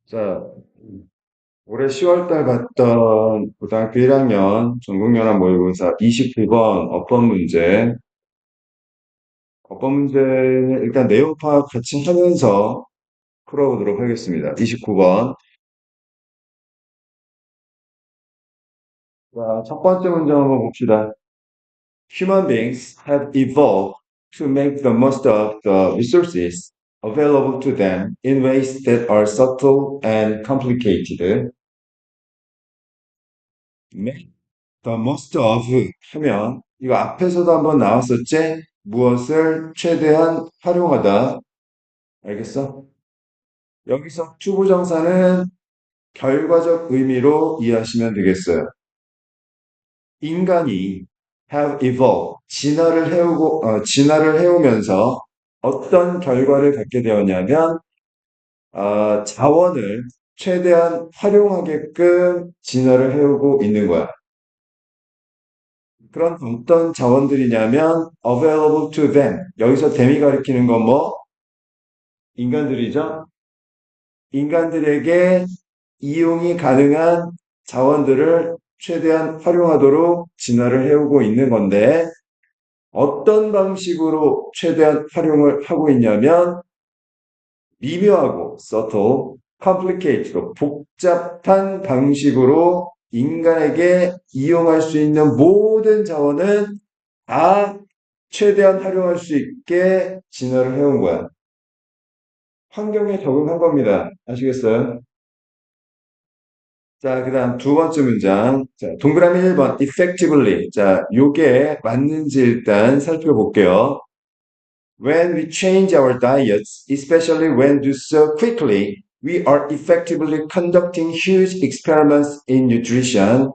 자, 올해 10월 달 봤던 고등학교 1학년 전국연합 모의고사 29번 어법 문제는 일단 내용 파악 같이 하면서 풀어보도록 하겠습니다. 29번. 자, 첫 번째 문제 한번 봅시다. Human beings have evolved to make the most of the resources available to them in ways that are subtle and complicated. Make the most of 하면 이거 앞에서도 한번 나왔었지? 무엇을 최대한 활용하다. 알겠어? 여기서 투부정사는 결과적 의미로 이해하시면 되겠어요. 인간이 have evolved, 진화를 해오면서 어떤 결과를 갖게 되었냐면, 자원을 최대한 활용하게끔 진화를 해오고 있는 거야. 그런 어떤 자원들이냐면 available to them. 여기서 them이 가리키는 건 뭐? 인간들이죠. 인간들에게 이용이 가능한 자원들을 최대한 활용하도록 진화를 해오고 있는 건데 어떤 방식으로 최대한 활용을 하고 있냐면 미묘하고 subtle, complicated, 복잡한 방식으로 인간에게 이용할 수 있는 모든 자원은 다 최대한 활용할 수 있게 진화를 해온 거야. 환경에 적응한 겁니다. 아시겠어요? 자, 그 다음 두 번째 문장. 자, 동그라미 1번, effectively. 자, 요게 맞는지 일단 살펴볼게요. When we change our diets, especially when do so quickly, we are effectively conducting huge experiments in nutrition.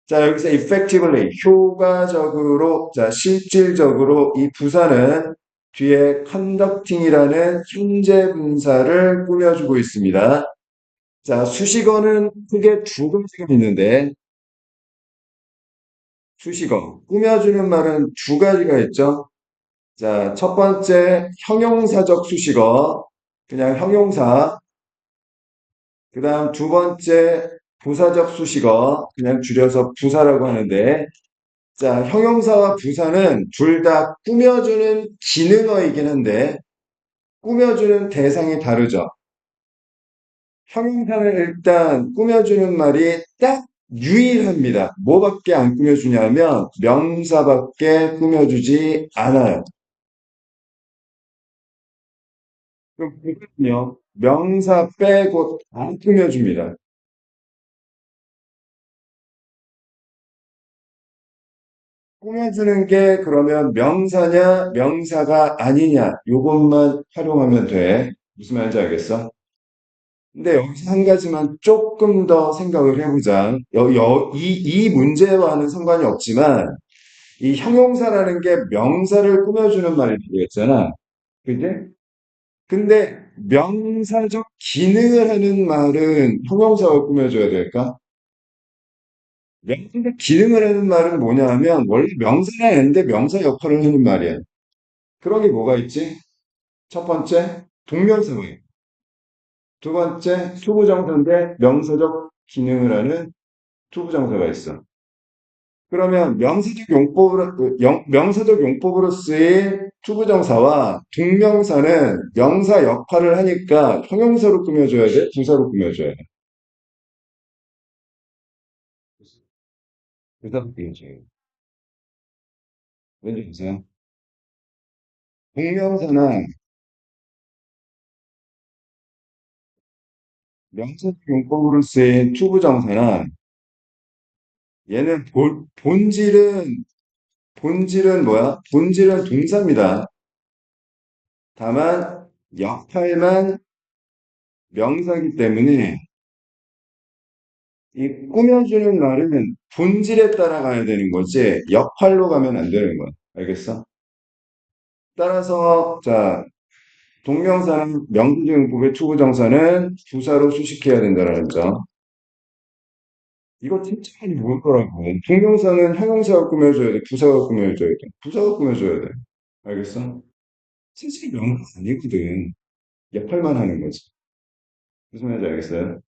자, 여기서 effectively, 효과적으로, 자, 실질적으로 이 부사는 뒤에 conducting이라는 현재 분사를 꾸며주고 있습니다. 자, 수식어는 크게 두 가지가 있는데, 수식어, 꾸며주는 말은 두 가지가 있죠. 자, 첫 번째, 형용사적 수식어, 그냥 형용사. 그 다음 두 번째, 부사적 수식어, 그냥 줄여서 부사라고 하는데, 자, 형용사와 부사는 둘 다 꾸며주는 기능어이긴 한데, 꾸며주는 대상이 다르죠. 형용사는 일단 꾸며주는 말이 딱 유일합니다. 뭐밖에 안 꾸며주냐면 명사밖에 꾸며주지 않아요. 그럼 부사는요, 명사 빼고 다 꾸며줍니다. 꾸며주는 게 그러면 명사냐, 명사가 아니냐, 요것만 활용하면 돼. 무슨 말인지 알겠어? 근데 여기서 한 가지만 조금 더 생각을 해보자. 이 문제와는 상관이 없지만, 이 형용사라는 게 명사를 꾸며주는 말이 되겠잖아. 그지? 근데 명사적 기능을 하는 말은 형용사가 꾸며줘야 될까? 명사적 기능을 하는 말은 뭐냐 하면 원래 명사가 있는데 명사 역할을 하는 말이야. 그런 게 뭐가 있지? 첫 번째, 동명사고. 두 번째, 투부정사인데 명사적 기능을 하는 투부정사가 있어. 그러면 명사적 용법으로 쓰인 투부정사와 동명사는 명사 역할을 하니까 형용사로 꾸며줘야 돼? 부사로 꾸며줘야 돼? 부사로 꾸며줘야 돼. 왠지 보세요. 동명사나 명사적 용법으로 쓰인 투부정사나 얘는 본질은 뭐야? 본질은 동사입니다. 다만 역할만 명사기 때문에 이 꾸며주는 말은 본질에 따라가야 되는 거지 역할로 가면 안 되는 거야. 알겠어? 따라서 자 동명사는 명사용법의 투부정사는 부사로 수식해야 된다는 점. 이거 진짜 많이 모르더라고. 동명사는 형용사가 꾸며줘야 돼. 부사가 꾸며줘야 돼. 부사가 꾸며줘야 돼. 알겠어? 사실 명사 아니거든. 역할만 하는 거지. 무슨 말인지 알겠어요?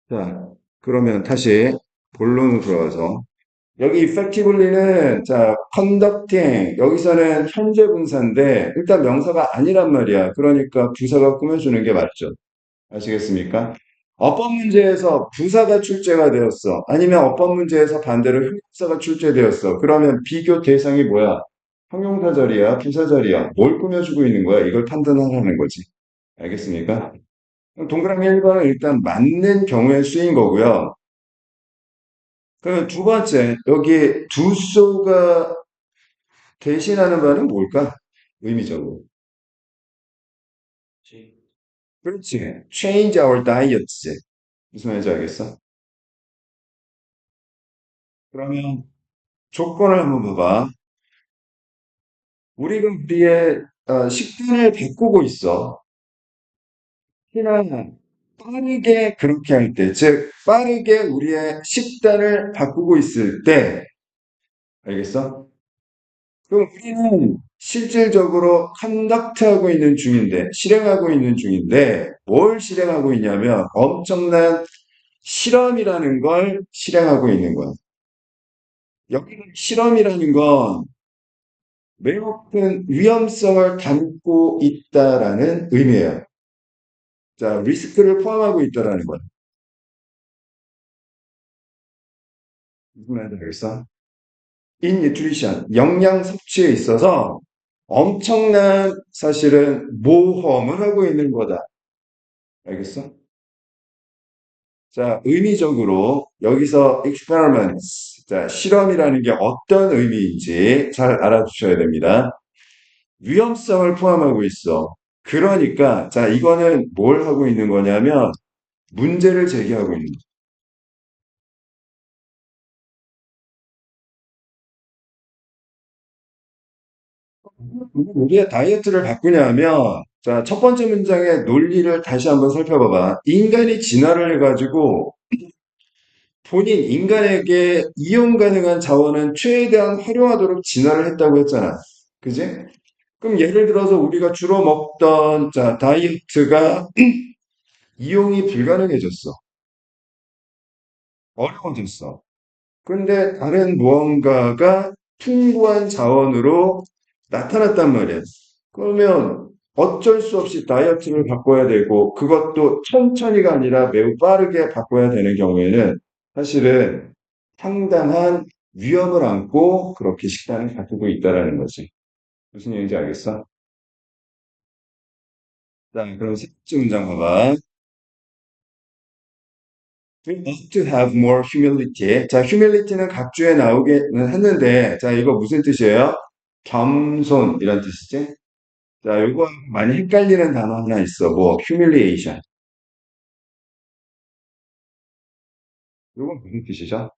자, 그러면 다시 본론으로 들어가서 여기 effectively는 자, conducting 여기서는 현재 분사인데 일단 명사가 아니란 말이야. 그러니까 부사가 꾸며주는 게 맞죠. 아시겠습니까? 어법 문제에서 부사가 출제가 되었어. 아니면 어법 문제에서 반대로 형용사가 출제되었어. 그러면 비교 대상이 뭐야? 형용사 자리야, 부사 자리야. 뭘 꾸며주고 있는 거야? 이걸 판단하라는 거지. 알겠습니까? 그럼 동그라미 1번은 일단 맞는 경우에 쓰인 거고요. 그럼 두 번째, 여기 do so가 대신하는 바는 뭘까? 의미적으로. 그렇지. change our diet지. 무슨 말인지 알겠어? 그러면 조건을 한번 봐봐. 우리가 우리의 식단을 바꾸고 있어. 특히나 빠르게 그렇게 할 때, 즉 빠르게 우리의 식단을 바꾸고 있을 때, 알겠어? 그럼 우리는 실질적으로 컨덕트하고 있는 중인데, 실행하고 있는 중인데, 뭘 실행하고 있냐면 엄청난 실험이라는 걸 실행하고 있는 거야. 여기 실험이라는 건 매우 큰 위험성을 담고 있다라는 의미예요. 자, 리스크를 포함하고 있다라는 거예요. 무슨 말인지 알겠어? In nutrition, 영양 섭취에 있어서 엄청난 사실은 모험을 하고 있는 거다. 알겠어? 자, 의미적으로 여기서 experiments, 자, 실험이라는 게 어떤 의미인지 잘 알아두셔야 됩니다. 위험성을 포함하고 있어. 그러니까, 자, 이거는 뭘 하고 있는 거냐면 문제를 제기하고 있는 우리가 다이어트를 바꾸냐면, 자, 첫 번째 문장의 논리를 다시 한번 살펴봐봐. 인간이 진화를 해가지고 본인 인간에게 이용 가능한 자원은 최대한 활용하도록 진화를 했다고 했잖아. 그지? 그럼 예를 들어서 우리가 주로 먹던 자, 다이어트가 이용이 불가능해졌어. 어려워졌어. 근데 다른 무언가가 풍부한 자원으로 나타났단 말이야. 그러면 어쩔 수 없이 다이어트를 바꿔야 되고, 그것도 천천히가 아니라 매우 빠르게 바꿔야 되는 경우에는 사실은 상당한 위험을 안고 그렇게 식단을 바꾸고 있다라는 거지. 무슨 얘기인지 알겠어? 자, 그럼 세 번째 문장 봐봐. We need to have more humility. 자, humility는 각주에 나오기는 했는데, 자, 이거 무슨 뜻이에요? 겸손, 이런 뜻이지? 자, 이거 많이 헷갈리는 단어 하나 있어. 뭐, humiliation. 이건 무슨 뜻이죠?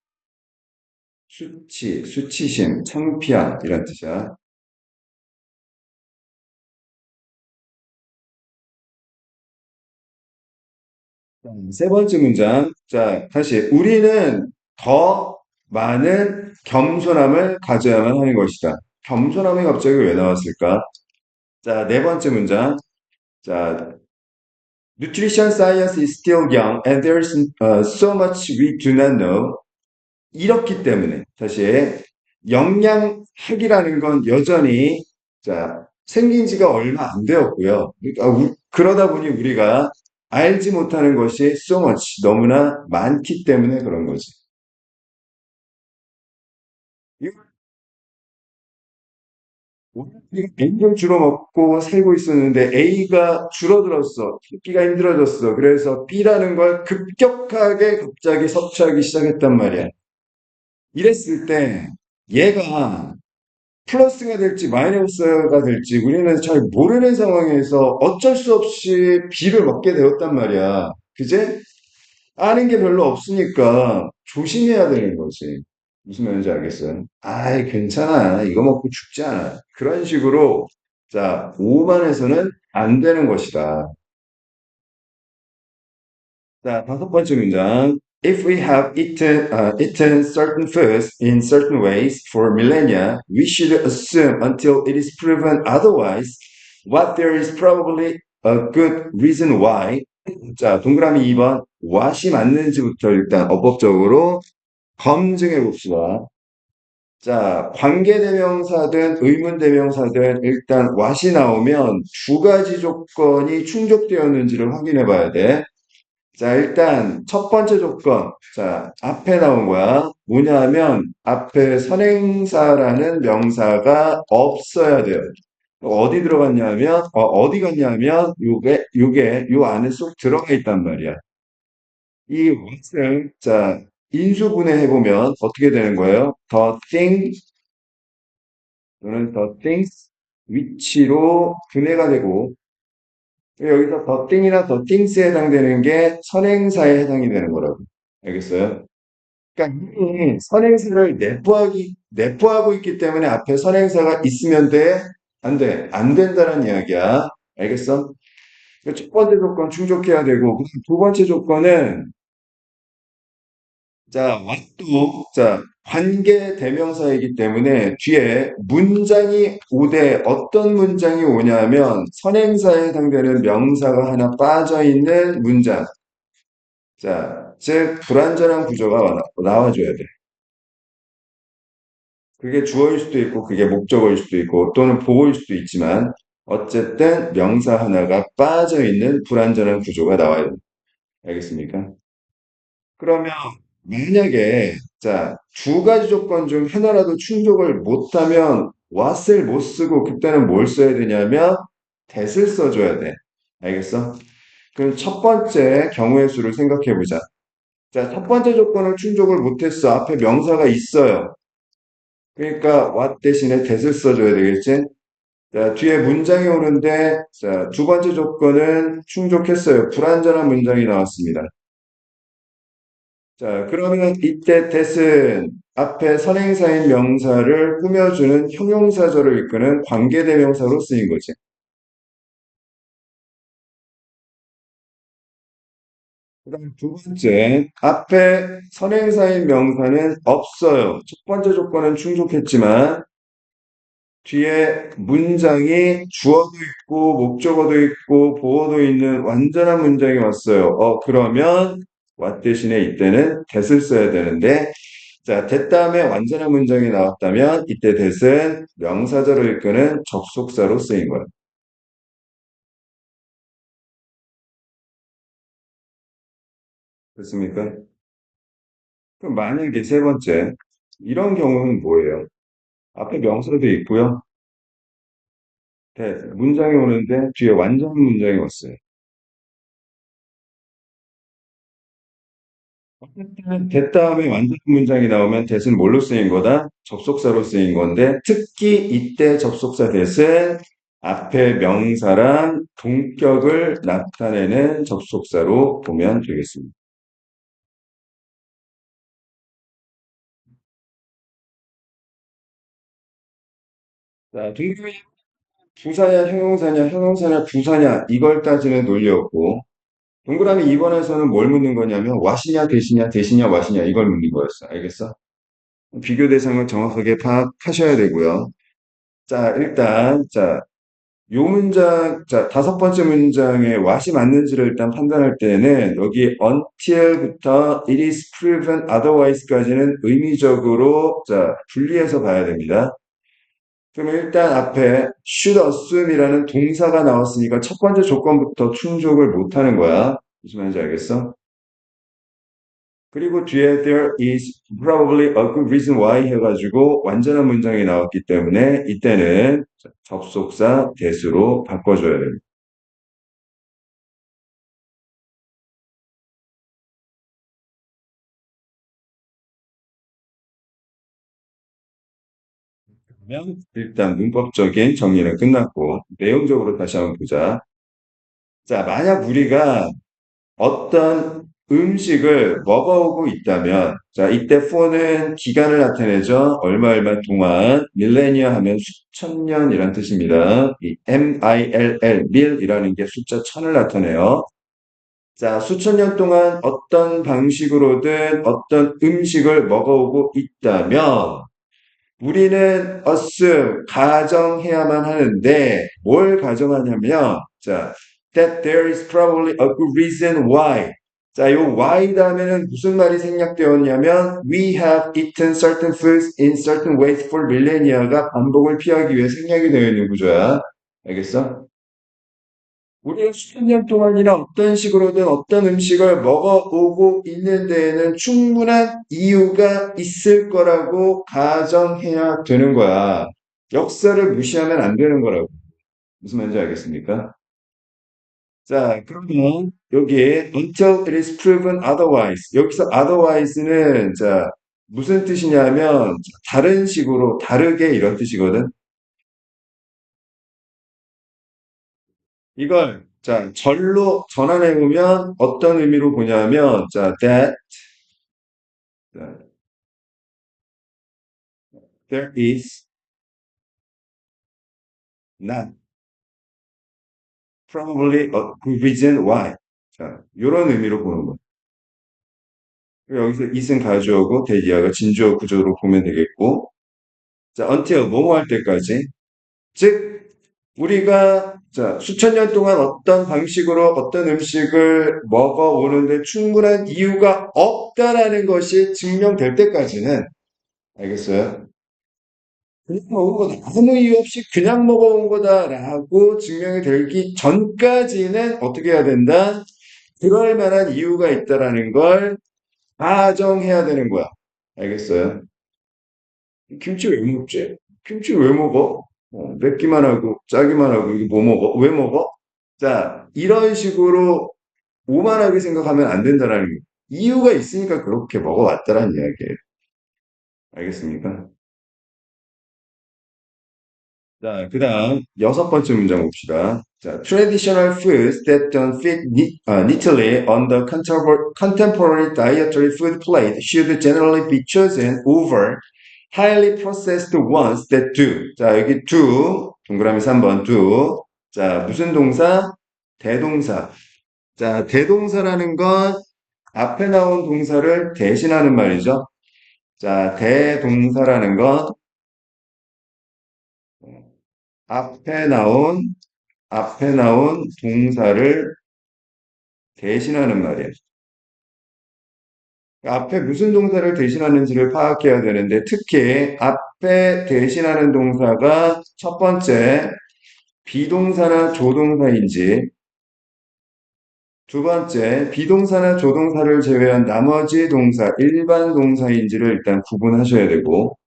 수치심, 창피함, 이런 뜻이야. 자, 세 번째 문장. 자, 다시. 우리는 더 많은 겸손함을 가져야만 하는 것이다. 겸손함이 갑자기 왜 나왔을까? 자, 네 번째 문장. 자, nutrition science is still young and there's so much we do not know. 이렇기 때문에 다시 영양학이라는 건 여전히 자 생긴 지가 얼마 안 되었고요. 그러니까 그러다 보니 우리가 알지 못하는 것이 so much 너무나 많기 때문에 그런 거지. 우리가 B를 주로 먹고 살고 있었는데 A가 줄어들었어. 먹기가 힘들어졌어. 그래서 B라는 걸 급격하게 갑자기 섭취하기 시작했단 말이야. 이랬을 때 얘가 플러스가 될지 마이너스가 될지 우리는 잘 모르는 상황에서 어쩔 수 없이 B를 먹게 되었단 말이야. 그제? 아는 게 별로 없으니까 조심해야 되는 거지. 무슨 말인지 알겠어요? 아이, 괜찮아. 이거 먹고 죽지 않아. 그런 식으로, 자, 오만해서는 안 되는 것이다. 자, 다섯 번째 문장. If we have eaten certain foods in certain ways for millennia, we should assume until it is proven otherwise, what there is probably a good reason why. 자, 동그라미 2번. what이 맞는지부터 일단 어법적으로 검증해 봅시다. 자, 관계대명사든 의문대명사든 일단 what이 나오면 두 가지 조건이 충족되었는지를 확인해 봐야 돼. 자, 일단 첫 번째 조건. 자, 앞에 나온 거야. 뭐냐 하면 앞에 선행사라는 명사가 없어야 돼요. 어디 들어갔냐면, 어디 갔냐면, 요게 요 안에 쏙 들어가 있단 말이야. 이 what을, 자, 인수분해해보면 어떻게 되는 거예요? the thing 또는 the things 위치로 분해가 되고, 여기서 the thing이나 the things에 해당되는 게 선행사에 해당이 되는 거라고. 알겠어요? 그러니까 이미 선행사를 내포하고 있기 때문에 앞에 선행사가 있으면 돼? 안 돼? 안 된다는 이야기야. 알겠어? 첫 번째 조건 충족해야 되고, 두 번째 조건은, 자, 왓도, 자, 관계 대명사이기 때문에 뒤에 문장이 오되 어떤 문장이 오냐면 선행사에 해당되는 명사가 하나 빠져 있는 문장. 자, 즉, 불완전한 구조가 나와줘야 돼. 그게 주어일 수도 있고, 그게 목적어일 수도 있고, 또는 보어일 수도 있지만, 어쨌든 명사 하나가 빠져 있는 불완전한 구조가 나와야 돼. 알겠습니까? 그러면 만약에 자, 두 가지 조건 중 하나라도 충족을 못하면 what을 못 쓰고 그때는 뭘 써야 되냐면 that을 써줘야 돼. 알겠어? 그럼 첫 번째 경우의 수를 생각해 보자. 자, 첫 번째 조건을 충족을 못했어. 앞에 명사가 있어요. 그러니까 what 대신에 that을 써줘야 되겠지? 자, 뒤에 문장이 오는데 자, 두 번째 조건은 충족했어요. 불완전한 문장이 나왔습니다. 자, 그러면 이때 that은 앞에 선행사인 명사를 꾸며주는 형용사절을 이끄는 관계대명사로 쓰인 거지. 그다음 두 번째, 앞에 선행사인 명사는 없어요. 첫 번째 조건은 충족했지만 뒤에 문장이 주어도 있고 목적어도 있고 보어도 있는 완전한 문장이 왔어요. 그러면 what 대신에 이때는 that을 써야 되는데 자, that 다음에 완전한 문장이 나왔다면 이때 that은 명사절을 이끄는 접속사로 쓰인 거예요. 됐습니까? 그럼 만약에 세 번째, 이런 경우는 뭐예요? 앞에 명사도 있고요. that, 문장이 오는데 뒤에 완전한 문장이 왔어요. that 다음에 완전한 문장이 나오면 that은 뭘로 쓰인 거다? 접속사로 쓰인 건데 특히 이때 접속사 that은 앞에 명사랑 동격을 나타내는 접속사로 보면 되겠습니다. 자, 동격이 부사냐, 형용사냐, 형용사냐, 부사냐, 이걸 따지는 논리였고, 동그라미 2번에서는 뭘 묻는 거냐면, what이냐, 대시냐, 대시냐, what이냐, 이걸 묻는 거였어. 알겠어? 비교 대상을 정확하게 파악하셔야 되고요. 자, 일단, 자, 요 문장, 자, 다섯 번째 문장에 what이 맞는지를 일단 판단할 때는, 여기 until부터 it is proven otherwise까지는 의미적으로, 자, 분리해서 봐야 됩니다. 그럼 일단 앞에 should assume이라는 동사가 나왔으니까 첫 번째 조건부터 충족을 못하는 거야. 무슨 말인지 알겠어? 그리고 뒤에 there is probably a good reason why 해가지고 완전한 문장이 나왔기 때문에 이때는 접속사 that으로 바꿔줘야 됩니다. 그러면 일단 문법적인 정리는 끝났고 내용적으로 다시 한번 보자. 자, 만약 우리가 어떤 음식을 먹어오고 있다면, 자, 이때 for는 기간을 나타내죠. 얼마 얼마 동안, 밀레니어 하면 수천 년이란 뜻입니다. 이 MILL, 밀이라는 게 숫자 천을 나타내요. 자, 수천 년 동안 어떤 방식으로든 어떤 음식을 먹어오고 있다면, 우리는 assume, 가정해야만 하는데, 뭘 가정하냐면, 자, that there is probably a good reason why. 자, 요 why 다음에는 무슨 말이 생략되었냐면 we have eaten certain foods in certain ways for millennia가 반복을 피하기 위해 생략이 되어 있는 구조야. 알겠어? 우리가 수천 년 동안이나 어떤 식으로든 어떤 음식을 먹어오고 있는 데에는 충분한 이유가 있을 거라고 가정해야 되는 거야. 역사를 무시하면 안 되는 거라고. 무슨 말인지 알겠습니까? 자, 그러면 여기 until it is proven otherwise. 여기서 otherwise는 자, 무슨 뜻이냐면 다른 식으로 다르게 이런 뜻이거든. 이걸 자, 절로 전환해 보면 어떤 의미로 보냐면 자, that there is not probably a good reason why. 자, 이런 의미로 보는 거. 여기서 is은 가주어고 대이하가 진주어 구조로 보면 되겠고 자, until 뭐뭐 할 때까지 즉 우리가 자, 수천 년 동안 어떤 방식으로 어떤 음식을 먹어오는데 충분한 이유가 없다라는 것이 증명될 때까지는 알겠어요? 그냥 먹은 거다. 아무 이유 없이 그냥 먹어온 거다라고 증명이 되기 전까지는 어떻게 해야 된다? 그럴 만한 이유가 있다라는 걸 가정해야 되는 거야. 알겠어요? 김치 왜 먹지? 김치 왜 먹어? 맵기만 하고 짜기만 하고 이게 뭐 먹어? 왜 먹어? 자, 이런 식으로 오만하게 생각하면 안 된다라는 거예요. 이유가 있으니까 그렇게 먹어왔다라는 이야기예요. 알겠습니까? 자, 그 다음 여섯 번째 문장 봅시다. 자, traditional foods that don't fit neatly on the contemporary dietary food plate should generally be chosen over highly processed ones that do. 자, 여기 do, 동그라미 3번 do. 자, 무슨 동사? 대동사. 자, 대동사라는 건 앞에 나온 동사를 대신하는 말이죠. 자, 대동사라는 건 앞에 나온 동사를 대신하는 말이에요. 앞에 무슨 동사를 대신하는지를 파악해야 되는데 특히 앞에 대신하는 동사가 첫 번째 비동사나 조동사인지 두 번째 비동사나 조동사를 제외한 나머지 동사 일반 동사인지를 일단 구분하셔야 되고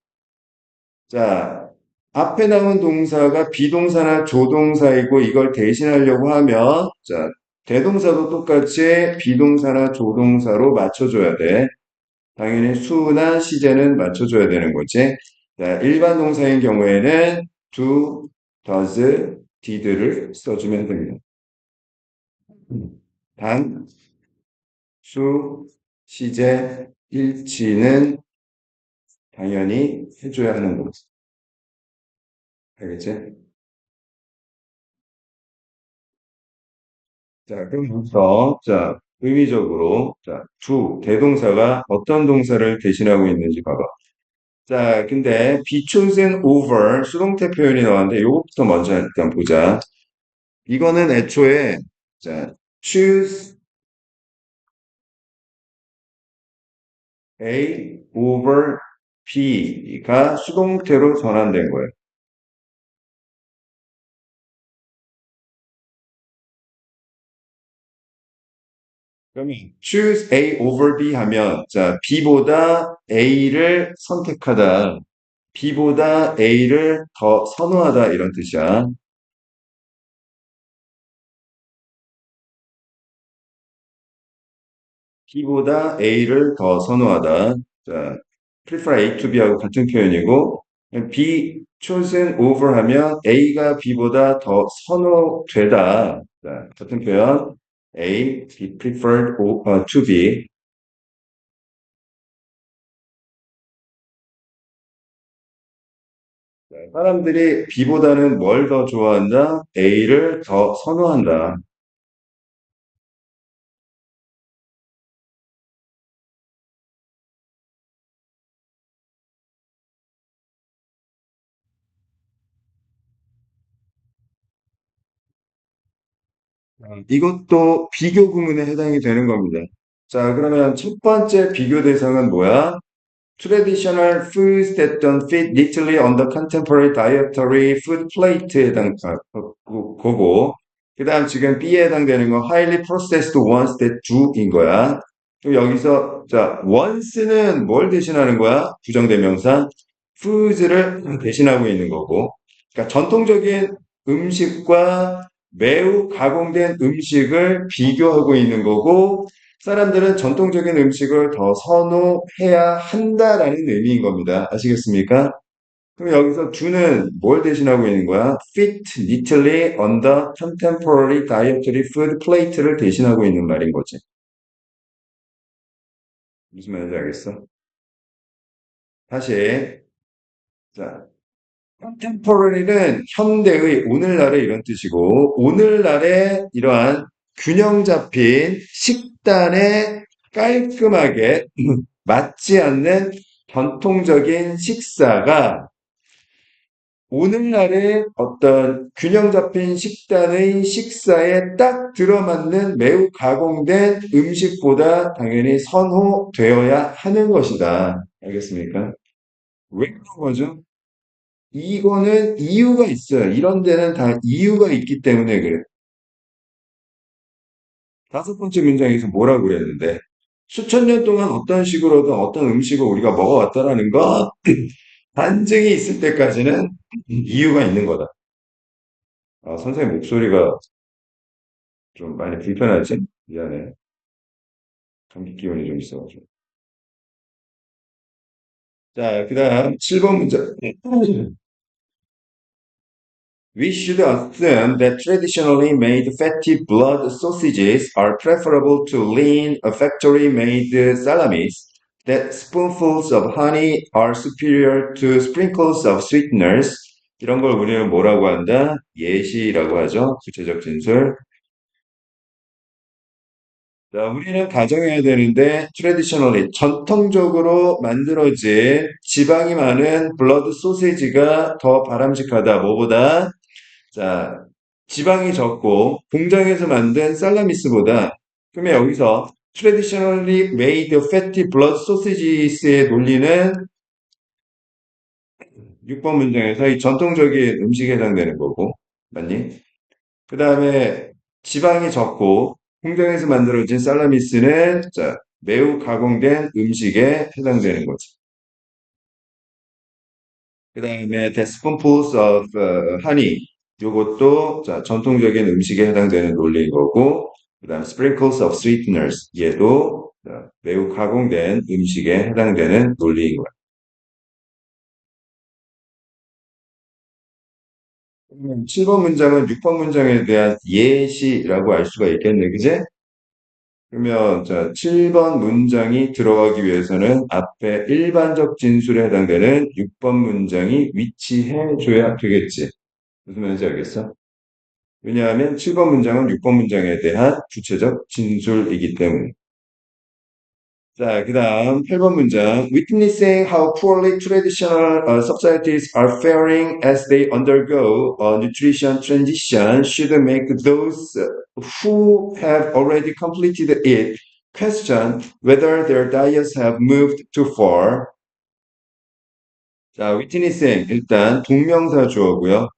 자 앞에 나온 동사가 비동사나 조동사이고 이걸 대신하려고 하면 자 대동사도 똑같이 비동사나 조동사로 맞춰줘야 돼. 당연히 수나 시제는 맞춰줘야 되는 거지. 자, 일반 동사인 경우에는 do, does, did를 써주면 됩니다. 단, 수, 시제, 일치는 당연히 해줘야 하는 거지. 알겠지? 자, 그럼부터 자, 의미적으로 자, do, 대동사가 어떤 동사를 대신하고 있는지 봐봐. 자, 근데 be chosen over 수동태 표현이 나왔는데 요것부터 먼저 일단 보자. 이거는 애초에 자, choose A over B가 수동태로 전환된 거예요. 그러면 choose A over B 하면 자, B보다 A를 선택하다. B보다 A를 더 선호하다 이런 뜻이야. B보다 A를 더 선호하다. 자, prefer A to B하고 같은 표현이고 B chosen over 하면 A가 B보다 더 선호되다. 자, 같은 표현 A be preferred to B. 자, 사람들이 B보다는 뭘 더 좋아한다? A를 더 선호한다. 이것도 비교 구문에 해당이 되는 겁니다. 자, 그러면 첫 번째 비교 대상은 뭐야? Traditional foods that don't fit neatly on the contemporary dietary food plate에 해당, 거고, 그 다음 지금 B에 해당되는 건 highly processed ones that do인 거야. 그럼 여기서, 자, once는 뭘 대신하는 거야? 부정대명사. foods를 대신하고 있는 거고. 그러니까 전통적인 음식과 매우 가공된 음식을 비교하고 있는 거고, 사람들은 전통적인 음식을 더 선호해야 한다라는 의미인 겁니다. 아시겠습니까? 그럼 여기서 do는 뭘 대신하고 있는 거야? fit neatly on the contemporary dietary food plate를 대신하고 있는 말인 거지. 무슨 말인지 알겠어? 다시. 자, contemporary는 현대의 오늘날의 이런 뜻이고, 오늘날의 이러한 균형 잡힌 식단에 깔끔하게 맞지 않는 전통적인 식사가 오늘날의 어떤 균형 잡힌 식단의 식사에 딱 들어맞는 매우 가공된 음식보다 당연히 선호되어야 하는 것이다. 알겠습니까? 왜 그런 거죠? 이거는 이유가 있어요. 이런 데는 다 이유가 있기 때문에 그래. 다섯 번째 문장에서 뭐라고 그랬는데? 수천 년 동안 어떤 식으로든 어떤 음식을 우리가 먹어왔다라는 거, 반증이 있을 때까지는 이유가 있는 거다. 아, 선생님 목소리가 좀 많이 불편하지? 미안해. 감기 기운이 좀 있어가지고. 자, 그 다음 7번 문제. We should assume that traditionally made fatty blood sausages are preferable to lean factory-made salamis, that spoonfuls of honey are superior to sprinkles of sweeteners. 이런 걸 우리는 뭐라고 한다? 예시라고 하죠. 구체적 진술. 자, 우리는 가정해야 되는데 traditionally 전통적으로 만들어진 지방이 많은 블러드 소세지가 더 바람직하다. 뭐보다? 자, 지방이 적고 공장에서 만든 살라미스보다 그러면 여기서 traditionally made fatty blood sausages의 논리는 6번 문장에서 이 전통적인 음식에 해당되는 거고 맞니? 그 다음에 지방이 적고 공장에서 만들어진 살라미스는 자, 매우 가공된 음식에 해당되는 거죠. 그 다음에 the spoonfuls of honey 요것도 자, 전통적인 음식에 해당되는 논리인 거고 그 다음 sprinkles of sweeteners 얘도 자, 매우 가공된 음식에 해당되는 논리인 거예요. 7번 문장은 6번 문장에 대한 예시라고 알 수가 있겠네, 그제? 그러면 자, 7번 문장이 들어가기 위해서는 앞에 일반적 진술에 해당되는 6번 문장이 위치해 줘야 되겠지. 무슨 말인지 알겠어? 왜냐하면 7번 문장은 6번 문장에 대한 구체적 진술이기 때문에. 자, 그 다음 8번 문장. Witnessing how poorly traditional societies are faring as they undergo a nutrition transition should make those who have already completed it question whether their diets have moved too far. 자, witnessing 일단 동명사 주어고요.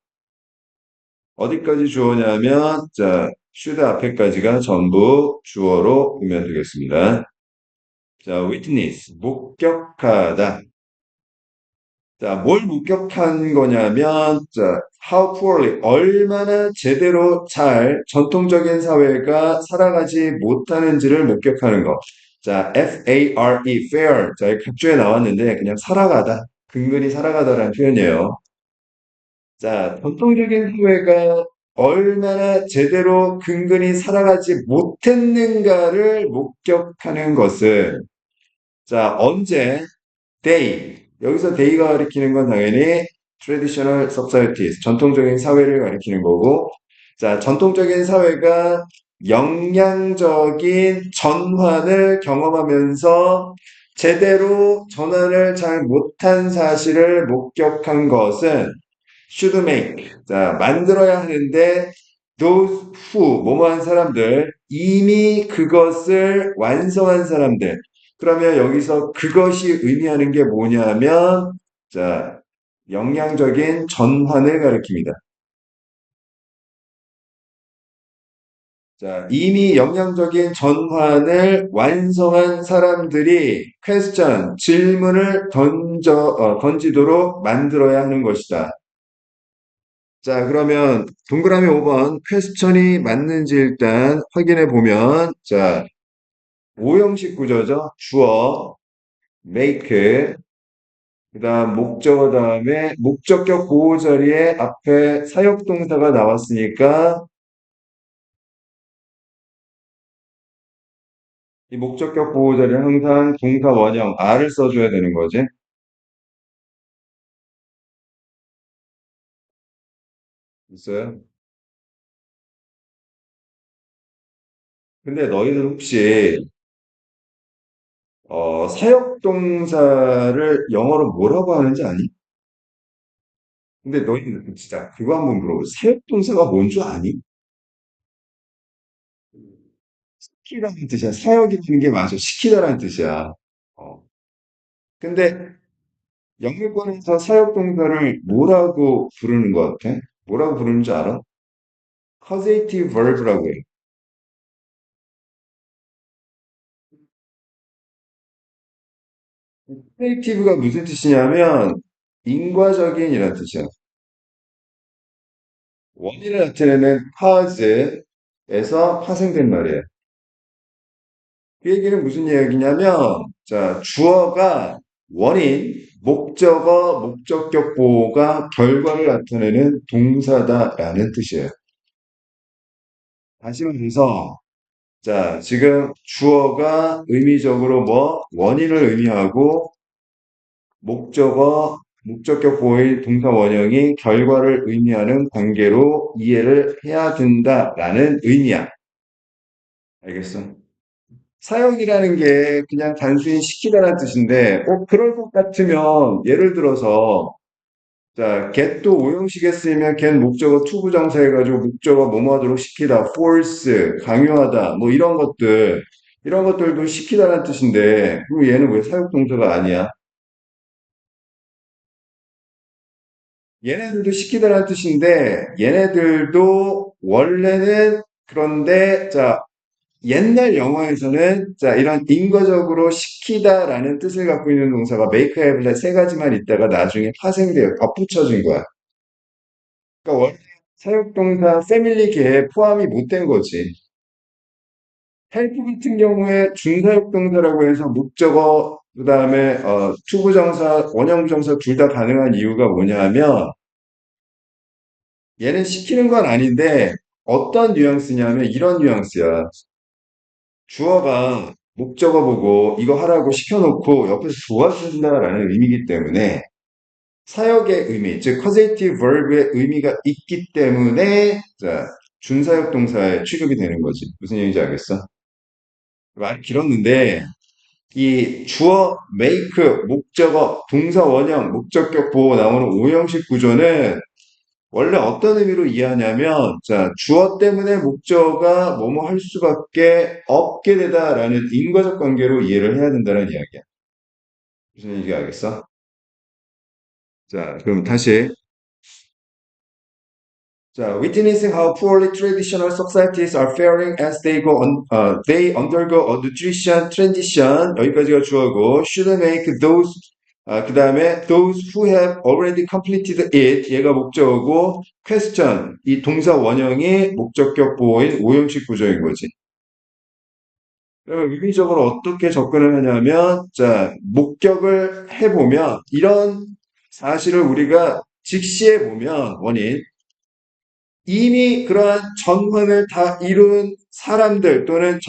어디까지 주어냐면 자, should 앞에까지가 전부 주어로 보면 되겠습니다. 자, witness, 목격하다. 자, 뭘 목격한 거냐면, 자, how poorly, 얼마나 제대로 잘 전통적인 사회가 살아가지 못하는지를 목격하는 거. 자, F-A-R-E, fair. 자, 각주에 나왔는데, 그냥 살아가다. 근근히 살아가다라는 표현이에요. 자, 전통적인 사회가 얼마나 제대로 근근히 살아가지 못했는가를 목격하는 것을, 자, 언제? day. 여기서 day가 가리키는 건 당연히 traditional societies, 전통적인 사회를 가리키는 거고, 자, 전통적인 사회가 영양적인 전환을 경험하면서 제대로 전환을 잘 못한 사실을 목격한 것은 should make. 자, 만들어야 하는데 those who, 뭐뭐한 사람들, 이미 그것을 완성한 사람들. 그러면 여기서 그것이 의미하는 게 뭐냐면, 자, 영양적인 전환을 가리킵니다. 자, 이미 영양적인 전환을 완성한 사람들이 퀘스천, 질문을 던지도록 만들어야 하는 것이다. 자, 그러면 동그라미 5번 퀘스천이 맞는지 일단 확인해 보면, 자, 오형식 구조죠. 주어, make, 그 다음 목적어 다음에 목적격 보호 자리에 앞에 사역동사가 나왔으니까 이 목적격 보호 자리에 항상 동사 원형 R을 써줘야 되는 거지. 있어요? 근데 너희들 혹시 사역동사를 영어로 뭐라고 하는지 아니? 근데 너희들 진짜 그거 한번 물어보자. 사역동사가 뭔 줄 아니? 시키다는 뜻이야. 사역이라는 게 맞아. 시키다라는 뜻이야. 어. 근데 영문권에서 사역동사를 뭐라고 부르는 것 같아? 뭐라고 부르는 줄 알아? causative verb라고 해. causative가 무슨 뜻이냐면 인과적인이라는 뜻이야. 원인을 나타내는 cause에서 파생된 말이에요. 그 얘기는 무슨 이야기냐면, 자, 주어가 원인, 목적어, 목적격 보호가 결과를 나타내는 동사다라는 뜻이에요. 다시 말해서, 자, 지금 주어가 의미적으로 뭐, 원인을 의미하고, 목적어, 목적격 보호의 동사 원형이 결과를 의미하는 관계로 이해를 해야 된다라는 의미야. 알겠어? 사역이라는 게 그냥 단순히 시키다라는 뜻인데, 그럴 것 같으면, 예를 들어서, 자, get도 오형식에 쓰이면 get 목적어 투부정사 해가지고 목적어 뭐뭐 하도록 시키다, force, 강요하다, 뭐 이런 것들도 시키다라는 뜻인데, 그럼 얘는 왜 사역동사가 아니야? 얘네들도 시키다라는 뜻인데, 얘네들도 원래는 그런데, 자, 옛날 영어에서는 자 이런 인과적으로 시키다라는 뜻을 갖고 있는 동사가 make, have, 세 가지만 있다가 나중에 파생되어 덧붙여진 거야. 그러니까 원래 사역동사 패밀리계에 포함이 못 된 거지. help 같은 경우에 준사역동사라고 해서 목적어 그다음에 투부정사, 원형부정사 둘 다 가능한 이유가 뭐냐 하면 얘는 시키는 건 아닌데 어떤 뉘앙스냐면 이런 뉘앙스야. 주어가 목적어 보고 이거 하라고 시켜놓고 옆에서 도와준다라는 의미이기 때문에 사역의 의미, 즉 causative verb의 의미가 있기 때문에 자, 준사역 동사에 취급이 되는 거지. 무슨 얘기인지 알겠어? 말이 길었는데 이 주어, make, 목적어, 동사 원형, 목적격 보호 나오는 오형식 구조는 원래 어떤 의미로 이해하냐면, 자, 주어 때문에 목적어가 뭐뭐 할 수밖에 없게 되다라는 인과적 관계로 이해를 해야 된다는 이야기야. 무슨 얘기인지 알겠어? 자, 그럼 다시. 자, witnessing how poorly traditional societies are faring as they undergo a nutrition transition. 여기까지가 주어고, should make those, 그 다음에 those who have already completed it. 얘가 목적어고, question. 이 동사 원형이 목적격 보호인 오형식 구조인 거지. 그러면 의미적으로 어떻게 접근을 하냐면, 자, 목격을 해보면, 이런 사실을 우리가 직시해 보면, 원인, 이미 그러한 전환을 다 이룬 사람들 또는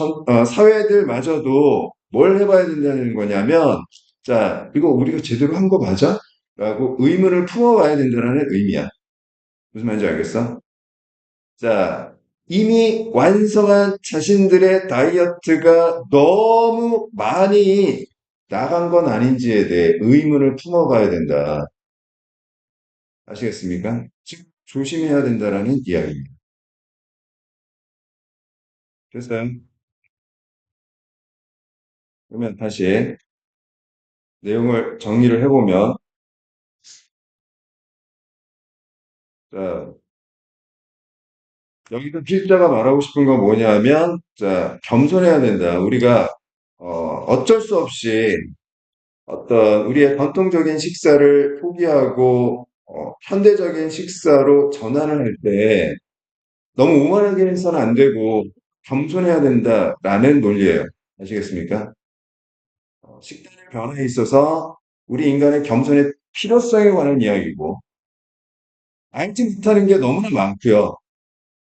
사회들마저도 뭘 해봐야 된다는 거냐면, 자, 이거 우리가 제대로 한 거 맞아? 라고 의문을 품어봐야 된다는 의미야. 무슨 말인지 알겠어? 자, 이미 완성한 자신들의 다이어트가 너무 많이 나간 건 아닌지에 대해 의문을 품어봐야 된다. 아시겠습니까? 즉, 조심해야 된다라는 이야기입니다. 됐어요. 그러면 다시 내용을 정리를 해보면, 자, 여기서 필자가 말하고 싶은 건 뭐냐면, 자, 겸손해야 된다. 우리가, 어쩔 수 없이 어떤 우리의 전통적인 식사를 포기하고, 현대적인 식사로 전환을 할 때, 너무 오만하게 해서는 안 되고, 겸손해야 된다라는 논리예요. 아시겠습니까? 식단의 변화에 있어서 우리 인간의 겸손의 필요성에 관한 이야기고, 알지 못하는 게 너무나 많고요.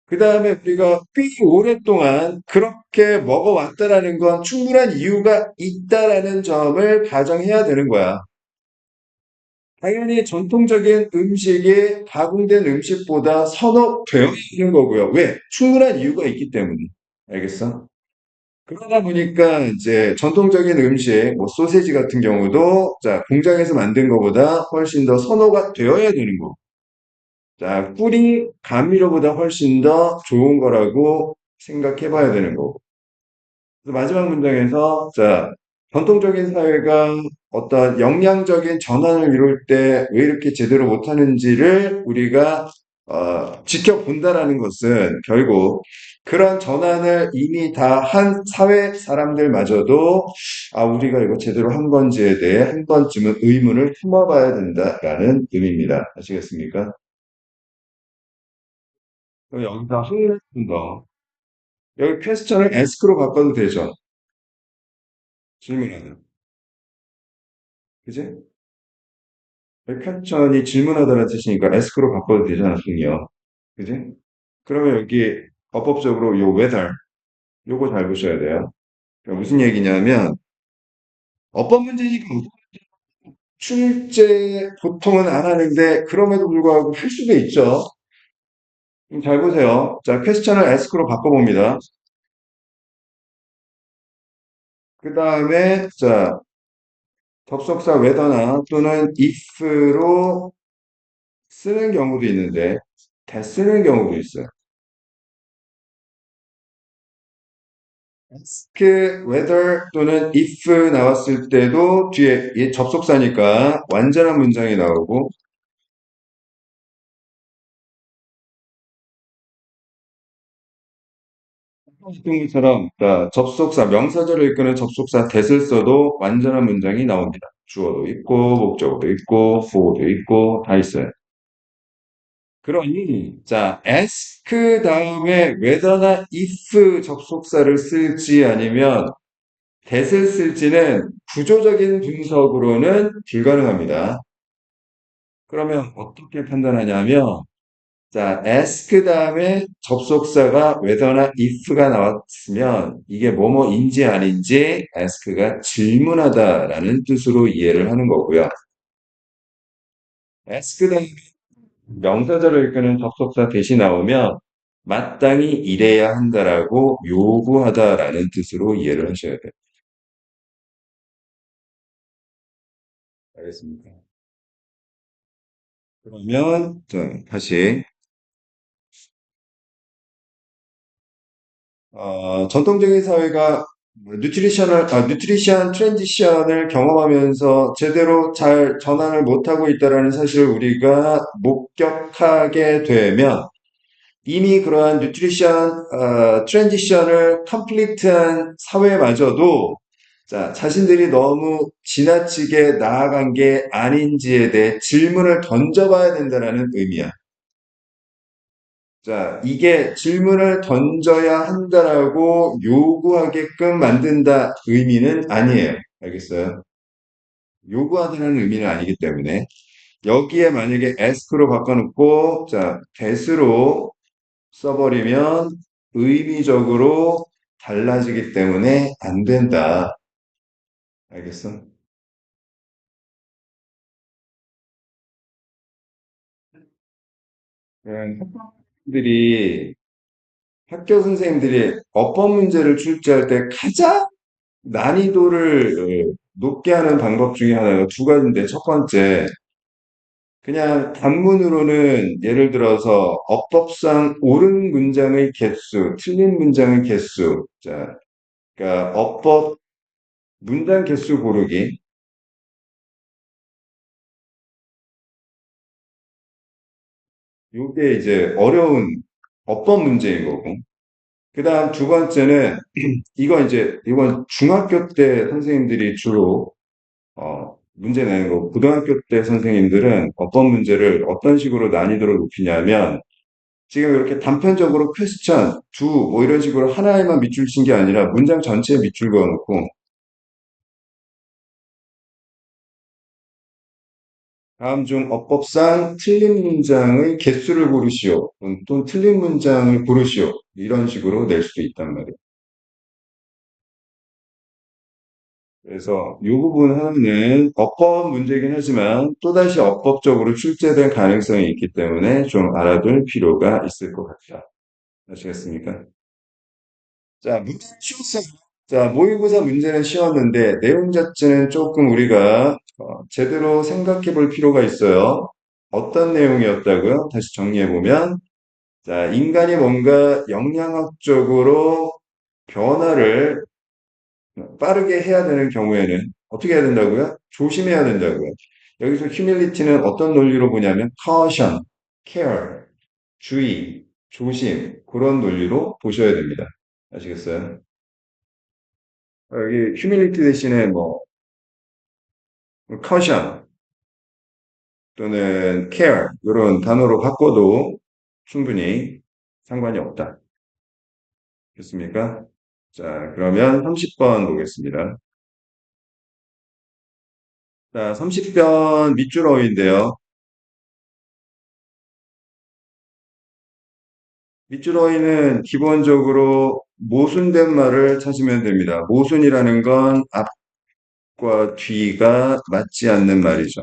그 다음에 우리가 꽤 오랫동안 그렇게 먹어왔다라는 건 충분한 이유가 있다라는 점을 가정해야 되는 거야. 당연히 전통적인 음식이 가공된 음식보다 선호되어 있는 거고요. 왜? 충분한 이유가 있기 때문에. 알겠어? 그러다 보니까 이제 전통적인 음식, 뭐 소세지 같은 경우도 자, 공장에서 만든 것보다 훨씬 더 선호가 되어야 되는 거. 자, 꿀이 감미료보다 훨씬 더 좋은 거라고 생각해 봐야 되는 거고. 그래서 마지막 문장에서, 자, 전통적인 사회가 어떤 역량적인 전환을 이룰 때 왜 이렇게 제대로 못하는지를 우리가 지켜본다라는 것은 결국 그런 전환을 이미 다 한 사회 사람들마저도 우리가 이거 제대로 한 건지에 대해 한 번쯤은 의문을 품어봐야 된다라는 의미입니다. 아시겠습니까? 그럼 여기서 한문 더. 여기 퀘스천을 ask로 바꿔도 되죠. 질문하다. 그지? 여기 퀘스천이 질문하다는 뜻이니까 ask로 바꿔도 되잖아, 승이요. 그지? 그러면 여기 어법적으로 요 whether 요거 잘 보셔야 돼요. 그러니까 무슨 얘기냐면 어법 문제니까 출제 보통은 안 하는데 그럼에도 불구하고 할 수도 있죠. 잘 보세요. 자, 퀘스천을 ask로 바꿔봅니다. 그 다음에 자, 접속사 whether나 또는 if로 쓰는 경우도 있는데 대 쓰는 경우도 있어요. ask, whether 또는 if 나왔을 때도 뒤에 얘 접속사니까 완전한 문장이 나오고 했던 것처럼 자, 접속사 명사절을 이끄는 접속사 that을 써도 완전한 문장이 나옵니다. 주어도 있고 목적어도 있고 보어도 있고 다 있어요. 그러니 자 ask 다음에 whether나 if 접속사를 쓸지 아니면 that을 쓸지는 구조적인 분석으로는 불가능합니다. 그러면 어떻게 판단하냐면, 자, ask 다음에 접속사가 whether나 if가 나왔으면 이게 뭐뭐인지 아닌지 ask가 질문하다라는 뜻으로 이해를 하는 거고요. ask 다음에 명사절을 이끄는 접속사 대신 나오면 마땅히 이래야 한다라고 요구하다라는 뜻으로 이해를 하셔야 돼요. 알겠습니까? 그러면 자, 다시 전통적인 사회가 뉴트리션 트랜지션을 경험하면서 제대로 잘 전환을 못하고 있다라는 사실을 우리가 목격하게 되면 이미 그러한 트랜지션을 컴플리트한 사회마저도 자, 자신들이 너무 지나치게 나아간 게 아닌지에 대해 질문을 던져봐야 된다는 의미야. 자, 이게 질문을 던져야 한다라고 요구하게끔 만든다 의미는 아니에요. 알겠어요? 요구하다는 의미는 아니기 때문에 여기에 만약에 ask로 바꿔놓고 자, that으로 써버리면 의미적으로 달라지기 때문에 안 된다. 알겠어? 학생들이 학교 선생님들이 어법 문제를 출제할 때 가장 난이도를 높게 하는 방법 중에 하나가 두 가지인데, 첫 번째, 그냥 단문으로는 예를 들어서 어법상 옳은 문장의 개수, 틀린 문장의 개수. 자, 그러니까 어법 문장 개수 고르기. 요게 이제 어려운 어법 문제인 거고. 그다음 두 번째는 이건 중학교 때 선생님들이 주로 문제 내는 거고, 고등학교 때 선생님들은 어법 문제를 어떤 식으로 난이도를 높이냐면, 지금 이렇게 단편적으로 퀘스천, 두, 뭐 이런 식으로 하나에만 밑줄 친 게 아니라 문장 전체에 밑줄 그어놓고, 다음 중 어법상 틀린 문장의 개수를 고르시오. 또는 틀린 문장을 고르시오. 이런 식으로 낼 수도 있단 말이에요. 그래서 이 부분 하나는 어법 문제이긴 하지만 또다시 어법적으로 출제될 가능성이 있기 때문에 좀 알아둘 필요가 있을 것 같다. 아시겠습니까? 자, 문제 쉬웠어요. 자, 모의고사 문제는 쉬웠는데 내용 자체는 조금 우리가 제대로 생각해 볼 필요가 있어요. 어떤 내용이었다고요? 다시 정리해 보면, 자, 인간이 뭔가 영양학적으로 변화를 빠르게 해야 되는 경우에는 어떻게 해야 된다고요? 조심해야 된다고요. 여기서 humility는 어떤 논리로 보냐면 caution, care, 주의, 조심 그런 논리로 보셔야 됩니다. 아시겠어요? 여기 humility 대신에 뭐 caution 또는 care 이런 단어로 바꿔도 충분히 상관이 없다. 됐습니까? 자, 그러면 30번 보겠습니다. 자, 30번 밑줄 어인데요. 밑줄 어인은 기본적으로 모순된 말을 찾으면 됩니다. 모순이라는 건 앞과 뒤가 맞지 않는 말이죠.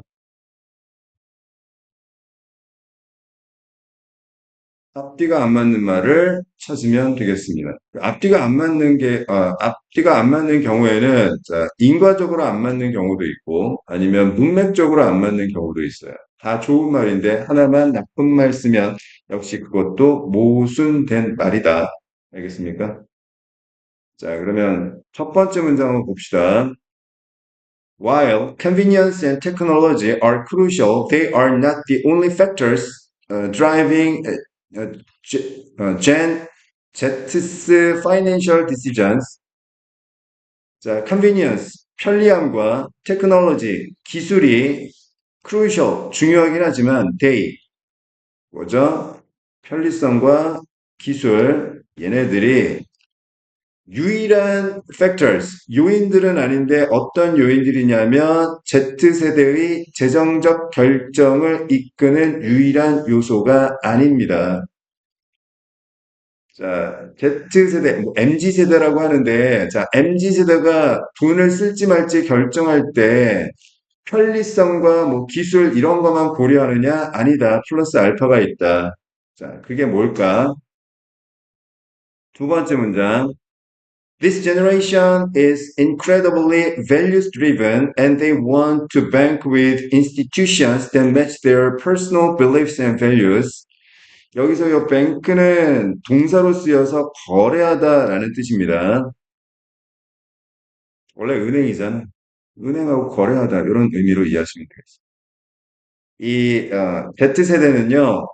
앞뒤가 안 맞는 말을 찾으면 되겠습니다. 앞뒤가 안 맞는 앞뒤가 안 맞는 경우에는, 자, 인과적으로 안 맞는 경우도 있고, 아니면 문맥적으로 안 맞는 경우도 있어요. 다 좋은 말인데, 하나만 나쁜 말 쓰면, 역시 그것도 모순된 말이다. 알겠습니까? 자, 그러면 첫 번째 문장 한번 봅시다. While convenience and technology are crucial, they are not the only factors driving Gen Z's financial decisions. 자, convenience, 편리함과 technology, 기술이 crucial, 중요하긴 하지만 they, 뭐죠? 편리성과 기술, 얘네들이 유일한 factors, 요인들은 아닌데 어떤 요인들이냐면 Z세대의 재정적 결정을 이끄는 유일한 요소가 아닙니다. 자, Z세대, 뭐 MZ세대라고 하는데, 자, MZ세대가 돈을 쓸지 말지 결정할 때 편리성과 뭐 기술 이런 것만 고려하느냐? 아니다. 플러스 알파가 있다. 자, 그게 뭘까? 두 번째 문장. This generation is incredibly values driven and they want to bank with institutions that match their personal beliefs and values. 여기서 이 bank는 동사로 쓰여서 거래하다라는 뜻입니다. 원래 은행이잖아. 은행하고 거래하다 이런 의미로 이해하시면 되겠습니다. Z세대는요.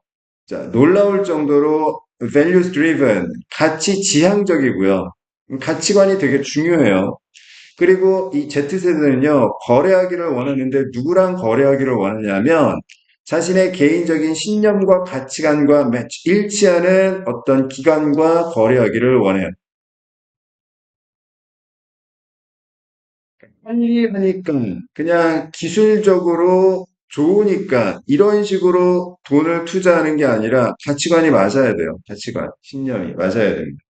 자, 놀라울 정도로 values driven, 가치 지향적이고요. 가치관이 되게 중요해요. 그리고 이 Z세대는요, 거래하기를 원하는데 누구랑 거래하기를 원하냐면 자신의 개인적인 신념과 가치관과 일치하는 어떤 기관과 거래하기를 원해요. 빨리 하니까, 그냥 기술적으로 좋으니까 이런 식으로 돈을 투자하는 게 아니라 가치관이 맞아야 돼요. 가치관, 신념이 맞아야 됩니다.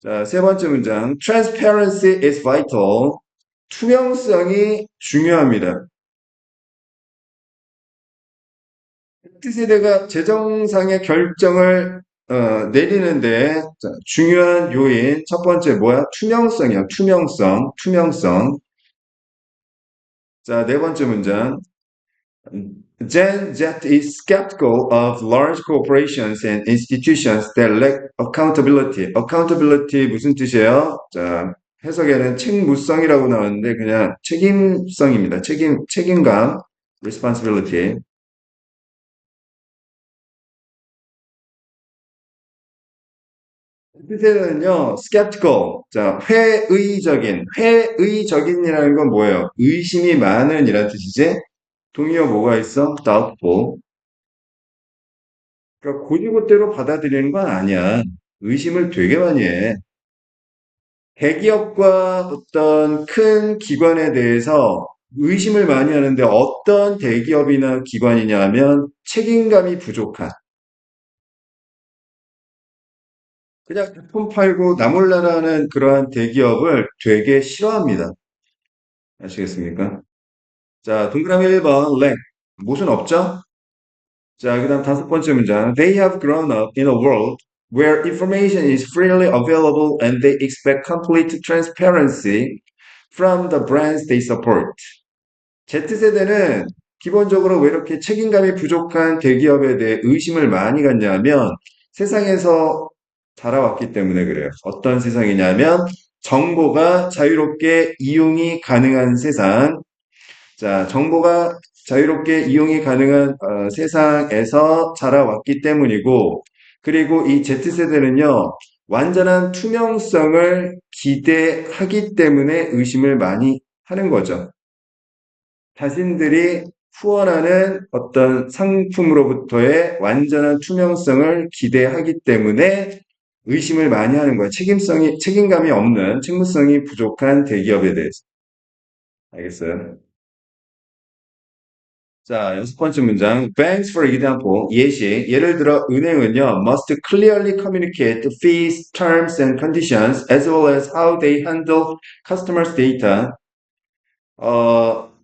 자, 세 번째 문장. Transparency is vital. 투명성이 중요합니다. X세대가 재정상의 결정을 내리는데, 자, 중요한 요인 첫 번째 뭐야? 투명성이야. 투명성. 자, 네 번째 문장. Gen Z is skeptical of large corporations and institutions that lack accountability. accountability 무슨 뜻이에요? 자, 해석에는 책무성이라고 나왔는데 그냥 책임성입니다. 책임감, responsibility. 뜻에는요, skeptical. 자, 회의적인이라는 건 뭐예요? 의심이 많은 이란 뜻이지? 동의어 뭐가 있어? doubtful. 그러니까 곧이곧대로 받아들이는 건 아니야. 의심을 되게 많이 해. 대기업과 어떤 큰 기관에 대해서 의심을 많이 하는데 어떤 대기업이나 기관이냐 하면 책임감이 부족한. 그냥 제품 팔고 나몰라라는 그러한 대기업을 되게 싫어합니다. 아시겠습니까? 자, 동그라미 1번, 렉. 못은 없죠? 자, 그 다음 다섯 번째 문장. They have grown up in a world where information is freely available and they expect complete transparency from the brands they support. Z세대는 기본적으로 왜 이렇게 책임감이 부족한 대기업에 대해 의심을 많이 갖냐면 세상에서 자라왔기 때문에 그래요. 어떤 세상이냐면 정보가 자유롭게 이용이 가능한 세상. 자, 정보가 자유롭게 이용이 가능한 세상에서 자라왔기 때문이고, 그리고 이 Z세대는요, 완전한 투명성을 기대하기 때문에 의심을 많이 하는 거죠. 자신들이 후원하는 어떤 상품으로부터의 완전한 투명성을 기대하기 때문에 의심을 많이 하는 거예요. 책임감이 없는, 책무성이 부족한 대기업에 대해서. 알겠어요? 자, 여섯 번째 문장. Banks, for example, 예시. 예를 들어, 은행은요, must clearly communicate fees, terms, and conditions, as well as how they handle customers' data.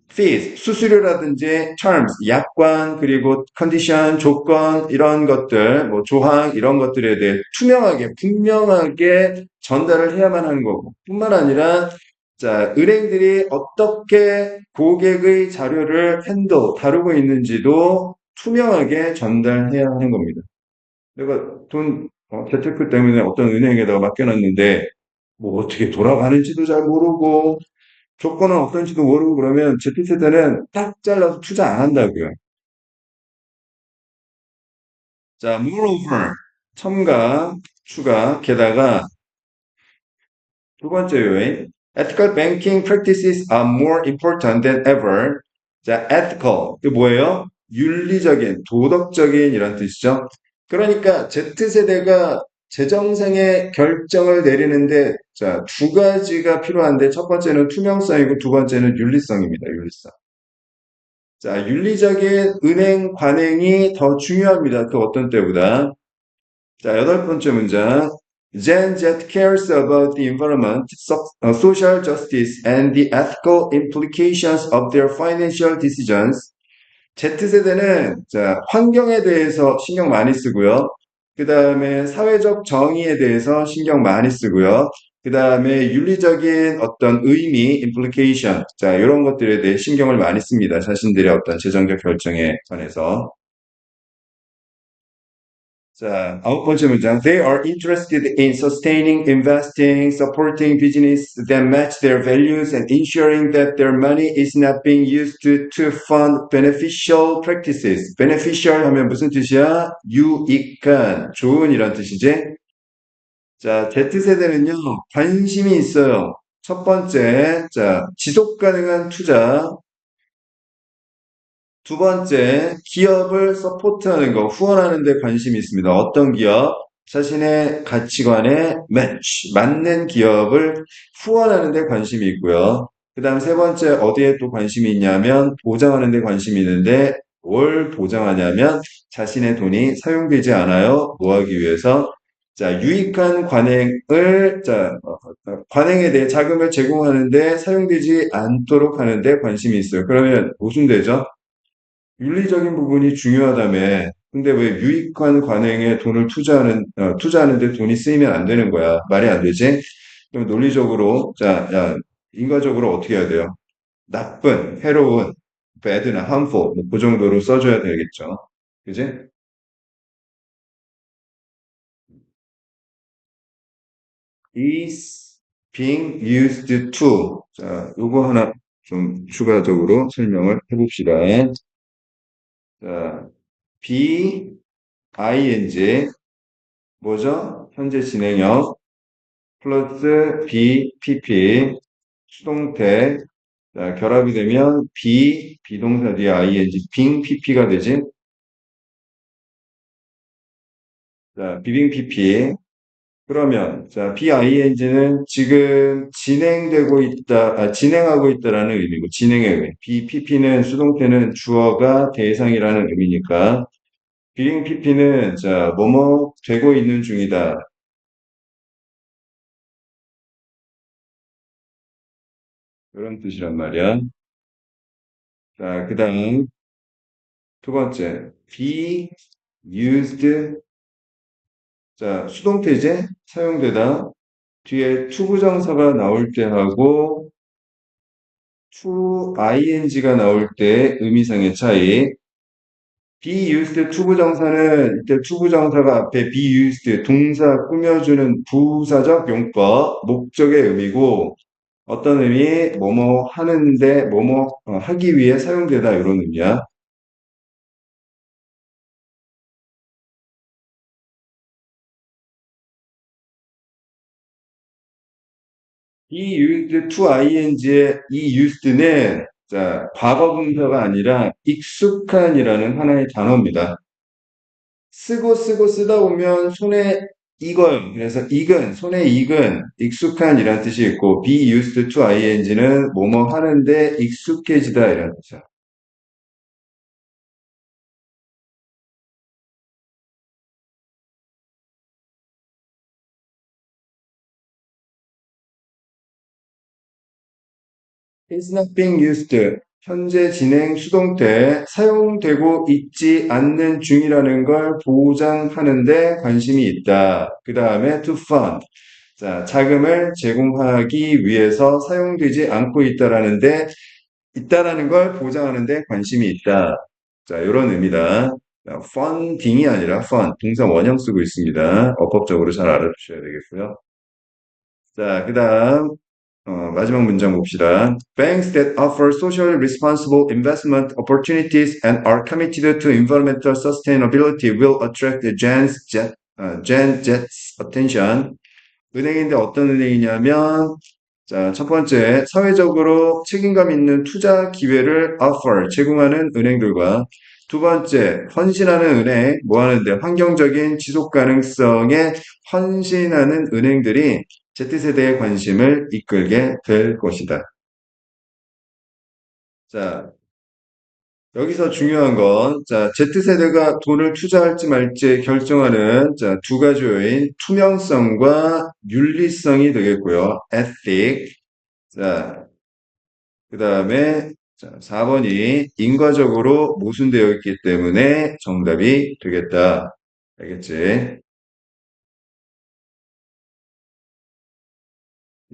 fees, 수수료라든지 terms, 약관, 그리고 condition, 조건, 이런 것들, 뭐 조항, 이런 것들에 대해 투명하게, 분명하게 전달을 해야만 하는 거고, 뿐만 아니라, 자, 은행들이 어떻게 고객의 자료를 다루고 있는지도 투명하게 전달해야 하는 겁니다. 내가 재테크 때문에 어떤 은행에다가 맡겨놨는데, 뭐 어떻게 돌아가는지도 잘 모르고, 조건은 어떤지도 모르고 그러면 GP세대는 딱 잘라서 투자 안 한다고요. 자, moreover, 첨가, 추가, 게다가 두 번째 요인, ethical banking practices are more important than ever. 자, ethical, 이게 뭐예요? 윤리적인, 도덕적인 이런 뜻이죠. 그러니까 Z세대가 재정상의 결정을 내리는데, 자, 두 가지가 필요한데, 첫 번째는 투명성이고, 두 번째는 윤리성입니다, 윤리성. 자, 윤리적인 은행 관행이 더 중요합니다. 그 어떤 때보다. 자, 여덟 번째 문장. Gen Z cares about the environment, social justice, and the ethical implications of their financial decisions. Z세대는 자, 환경에 대해서 신경 많이 쓰고요. 그 다음에 사회적 정의에 대해서 신경 많이 쓰고요. 그 다음에 윤리적인 어떤 의미, implication, 자, 이런 것들에 대해 신경을 많이 씁니다. 자신들의 어떤 재정적 결정에 관해서. 자, 아홉 번째 문장. They are interested in sustaining, investing, supporting business that match their values and ensuring that their money is not being used to fund beneficial practices. beneficial 하면 무슨 뜻이야? 유익한, 좋은 이란 뜻이지? 자, Z세대는요, 관심이 있어요. 첫 번째, 자, 지속 가능한 투자. 두 번째, 기업을 서포트하는 거, 후원하는 데 관심이 있습니다. 어떤 기업? 자신의 가치관에 맞는 기업을 후원하는 데 관심이 있고요. 그 다음 세 번째, 어디에 또 관심이 있냐면, 보장하는 데 관심이 있는데, 뭘 보장하냐면, 자신의 돈이 사용되지 않아요. 뭐 하기 위해서? 자, 유익한 관행에 대해 자금을 제공하는데 사용되지 않도록 하는데 관심이 있어요. 그러면 무슨 되죠? 윤리적인 부분이 중요하다며. 근데 왜 유익한 관행에 돈을 투자하는데 돈이 쓰이면 안 되는 거야. 말이 안 되지? 그럼 논리적으로, 자, 야, 인과적으로 어떻게 해야 돼요? 해로운, bad나 harmful 뭐그 정도로 써줘야 되겠죠. 그지? is being used to. 자, 요거 하나 좀 추가적으로 설명을 해봅시다. 자, be, ing, 뭐죠? 현재 진행형, 플러스 be, pp, 수동태, 자, 결합이 되면 be, 비동사 뒤에 ing, being pp가 되지? 자, being pp. 그러면 자, BING는 지금 진행되고 있다, 진행하고 있다라는 의미고 진행의 의미. BPP는 수동태는 주어가 대상이라는 의미니까 being PP는 자, 뭐뭐 되고 있는 중이다. 이런 뜻이란 말이야. 자, 그다음 두 번째 be used 자, 수동태제 사용되다 뒤에 투부정사가 나올 때 하고 to ing가 나올 때 의미상의 차이. be used 투부정사는 이때 투부정사가 앞에 be used 동사 꾸며주는 부사적 용법, 목적의 의미고 어떤 의미, 뭐뭐 하는데, 뭐뭐 하기 위해 사용되다 이런 의미야. be used to ing의 이 used는 자, 과거 분사가 아니라 익숙한이라는 하나의 단어입니다. 쓰고 쓰다 보면 손에 익어요. 그래서 익은, 손에 익은, 익숙한이란 뜻이 있고, be used to ing는 뭐뭐 하는데 익숙해지다 이런 뜻이야. is not being used. 현재 진행 수동태 사용되고 있지 않는 중이라는 걸 보장하는데 관심이 있다. 그 다음에 to fund. 자, 자금을 제공하기 위해서 사용되지 않고 있다라는 걸 보장하는 데 관심이 있다. 자, 이런 의미다. 자, funding이 아니라 fund, 동사 원형 쓰고 있습니다. 어법적으로 잘 알아두셔야 되겠고요. 자, 그 다음 마지막 문장 봅시다. Banks that offer socially responsible investment opportunities and are committed to environmental sustainability will attract Gen Z's attention. 은행인데 어떤 은행이냐면 자, 첫 번째, 사회적으로 책임감 있는 투자 기회를 offer, 제공하는 은행들과 두 번째, 헌신하는 은행, 뭐 하는데 환경적인 지속 가능성에 헌신하는 은행들이 Z세대의 관심을 이끌게 될 것이다. 자, 여기서 중요한 건, 자, Z세대가 돈을 투자할지 말지 결정하는, 자, 두 가지 요인, 투명성과 윤리성이 되겠고요. ethic. 자, 그 다음에 4번이 인과적으로 모순되어 있기 때문에 정답이 되겠다. 알겠지?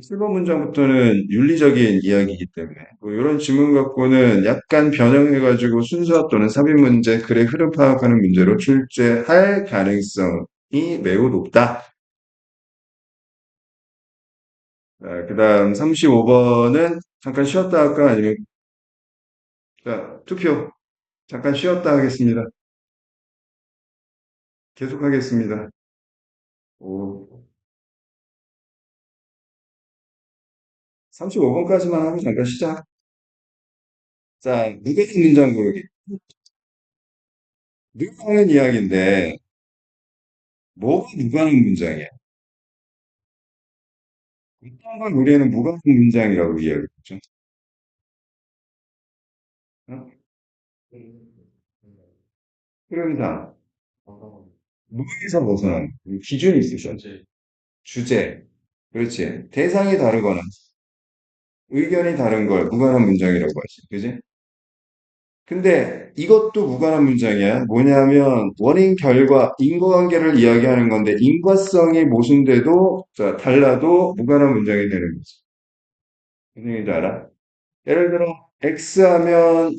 7번 문장부터는 윤리적인 이야기이기 때문에 뭐 이런 질문 갖고는 약간 변형해가지고 순수합 또는 삽입 문제, 글의 흐름 파악하는 문제로 출제할 가능성이 매우 높다. 그 다음 35번은 잠깐 쉬었다 할까? 아니면 자, 투표 잠깐 쉬었다 하겠습니다. 계속 하겠습니다. 오, 35번까지만 하고 잠깐 시작. 자, 누가 있는 고르기. 누가 하는 이야기인데, 뭐가 누가 하는 문장이야? 어떤 걸 우리는 누가 하는 문장이라고 이야기했죠? 어? 흐름상, 무에서 벗어난 기준이 있으셔. 주제. 그렇지. 대상이 다르거나 의견이 다른 걸 무관한 문장이라고 하지. 그지? 근데 이것도 무관한 문장이야. 뭐냐면 원인 결과 인과관계를 이야기하는 건데 인과성이 모순돼도 자, 달라도 무관한 문장이 되는 거지. 무슨 얘기인지 알아? 예를 들어 X 하면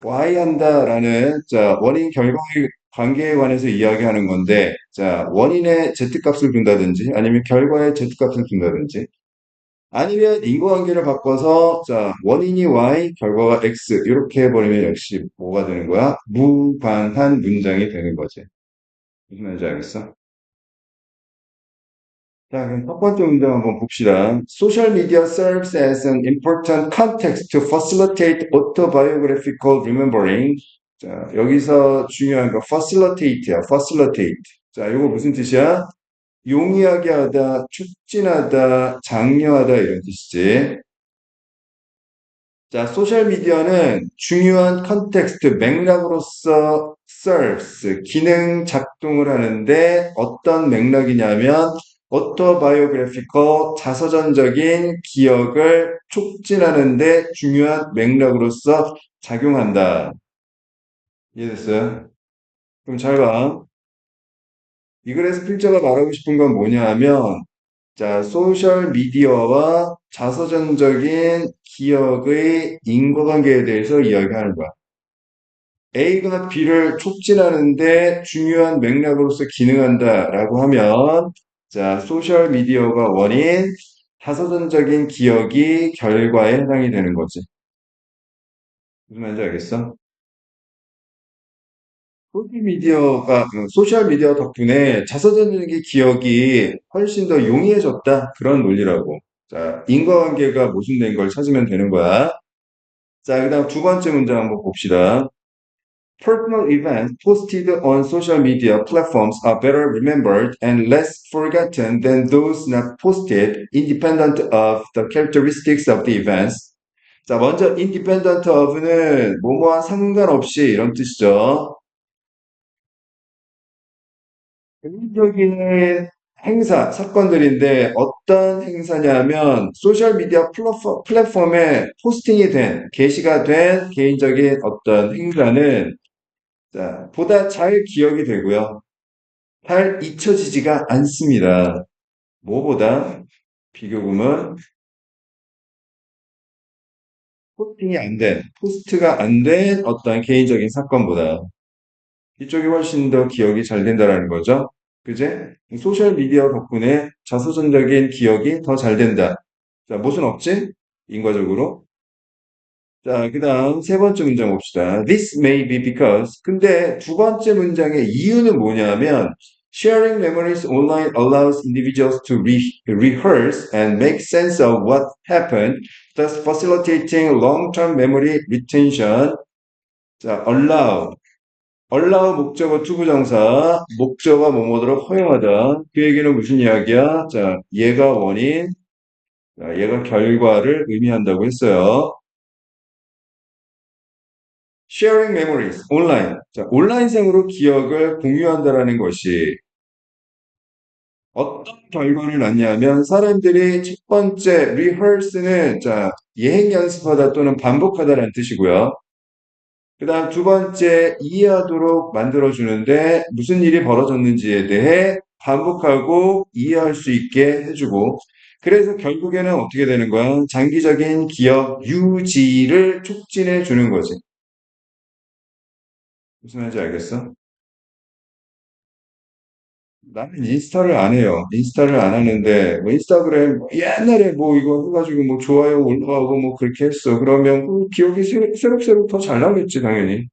why 한다라는 자, 원인 결과의 관계에 관해서 이야기하는 건데 자, 원인의 z값을 준다든지 아니면 결과의 z값을 준다든지 아니면 인과관계를 바꿔서 자, 원인이 y, 결과가 x 이렇게 해버리면 역시 뭐가 되는 거야? 무관한 문장이 되는 거지. 무슨 말인지 알겠어? 자, 그럼 첫 번째 문장 한번 봅시다. Social media serves as an important context to facilitate autobiographical remembering. 자, 여기서 중요한 거 facilitate야, facilitate. 자, 이거 무슨 뜻이야? 용이하게 하다, 촉진하다, 장려하다 이런 뜻이지. 자, 소셜미디어는 중요한 컨텍스트, 맥락으로서 serves, 기능 작동을 하는데 어떤 맥락이냐면 autobiographical, 자서전적인 기억을 촉진하는데 중요한 맥락으로서 작용한다. 이해됐어요? 그럼 잘 봐. 이 글에서 필자가 말하고 싶은 건 뭐냐 하면 자, 소셜 미디어와 자서전적인 기억의 인과관계에 대해서 이야기하는 거야. A가 B를 촉진하는데 중요한 맥락으로서 기능한다라고 하면, 자, 소셜 미디어가 원인, 자서전적인 기억이 결과에 해당이 되는 거지. 무슨 말인지 알겠어? 소셜 미디어 덕분에 자서전적인 기억이 훨씬 더 용이해졌다. 그런 논리라고. 자, 인과관계가 모순된 걸 찾으면 되는 거야. 자, 그 다음 두 번째 문장 한번 봅시다. Personal events posted on social media platforms are better remembered and less forgotten than those not posted, independent of the characteristics of the events. 자, 먼저 independent of는 뭐뭐와 상관없이 이런 뜻이죠. 개인적인 행사, 사건들인데 어떤 행사냐면 소셜미디어 플랫폼에 포스팅이 된, 게시가 된 개인적인 어떤 행사는 자, 보다 잘 기억이 되고요. 잘 잊혀지지가 않습니다. 뭐보다 비교금은 포스트가 안 된 어떤 개인적인 사건보다 이쪽이 훨씬 더 기억이 잘 된다라는 거죠. 그제? 소셜 미디어 덕분에 자서전적인 기억이 더 잘 된다. 자, 무슨 없지? 인과적으로. 자, 그 다음 세 번째 문장 봅시다. This may be because. 근데 두 번째 문장의 이유는 뭐냐면 Sharing memories online allows individuals to rehearse and make sense of what happened, thus facilitating long-term memory retention. 자, allow 목적어 투부정사, 목적어 뭐뭐도록 허용하다. 그 얘기는 무슨 이야기야? 자, 얘가 원인, 자, 얘가 결과를 의미한다고 했어요. Sharing memories, 온라인. 자, 온라인상으로 기억을 공유한다라는 것이 어떤 결과를 낳냐면 사람들이 첫 번째 rehearse는 자, 예행 연습하다 또는 반복하다라는 뜻이고요. 그 다음 두 번째, 이해하도록 만들어주는데 무슨 일이 벌어졌는지에 대해 반복하고 이해할 수 있게 해주고, 그래서 결국에는 어떻게 되는 거야? 장기적인 기억 유지를 촉진해 주는 거지. 무슨 말인지 알겠어? 나는 인스타를 안 해요. 인스타를 안 하는데, 뭐 인스타그램 옛날에 뭐 이거 해가지고 뭐 좋아요 올라가고 뭐 그렇게 했어. 그러면 그 기억이 새록새록 더 잘 나겠지, 당연히.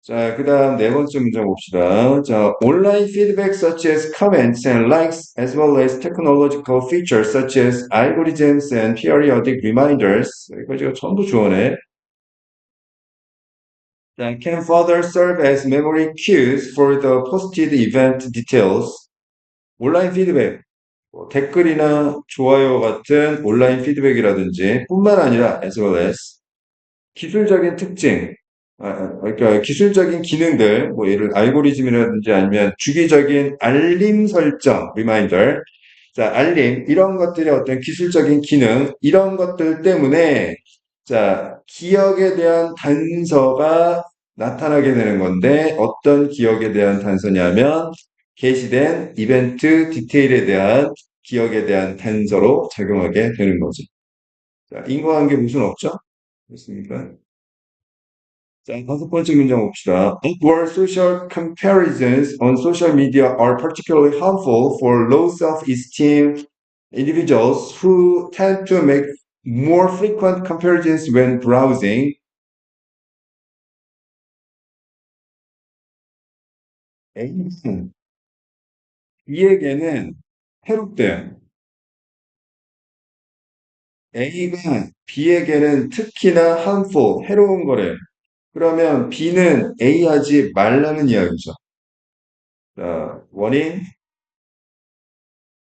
자, 그 다음 네 번째 문제 봅시다. 자, 온라인 feedback such as comments and likes as well as technological features such as algorithms and periodic reminders. 이거 지금 전부 주어네. 자, can further serve as memory cues for the posted event details. 온라인 피드백, 뭐 댓글이나 좋아요 같은 온라인 피드백이라든지 뿐만 아니라 as well as 기술적인 특징, 그러니까 기술적인 기능들, 뭐 예를 알고리즘이라든지 아니면 주기적인 알림 설정, 리마인더, 자, 알림, 이런 것들의 어떤 기술적인 기능, 이런 것들 때문에, 자, 기억에 대한 단서가 나타나게 되는 건데, 어떤 기억에 대한 단서냐면, 게시된 이벤트 디테일에 대한 기억에 대한 단서로 작용하게 되는 거죠. 자, 인과관계 무슨 없죠? 그렇습니까? 자, 다섯 번째 문장 봅시다. Upward social comparisons on social media are particularly harmful for low self-esteem individuals who tend to make more frequent comparisons when browsing. A는 B에게는 해롭대요. A가 B에게는 특히나 harmful, 해로운 거래. 그러면 B는 A 하지 말라는 이야기죠. 자, 원인,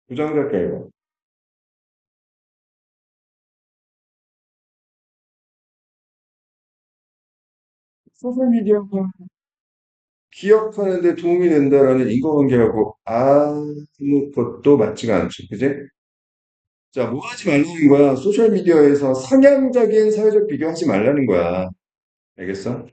부정적 결과. 소셜미디어가 기억하는 데 도움이 된다라는 인과관계하고 아무것도 맞지가 않죠. 그지? 자, 뭐 하지 말라는 거야? 소셜미디어에서 상향적인 사회적 비교하지 말라는 거야. 알겠어?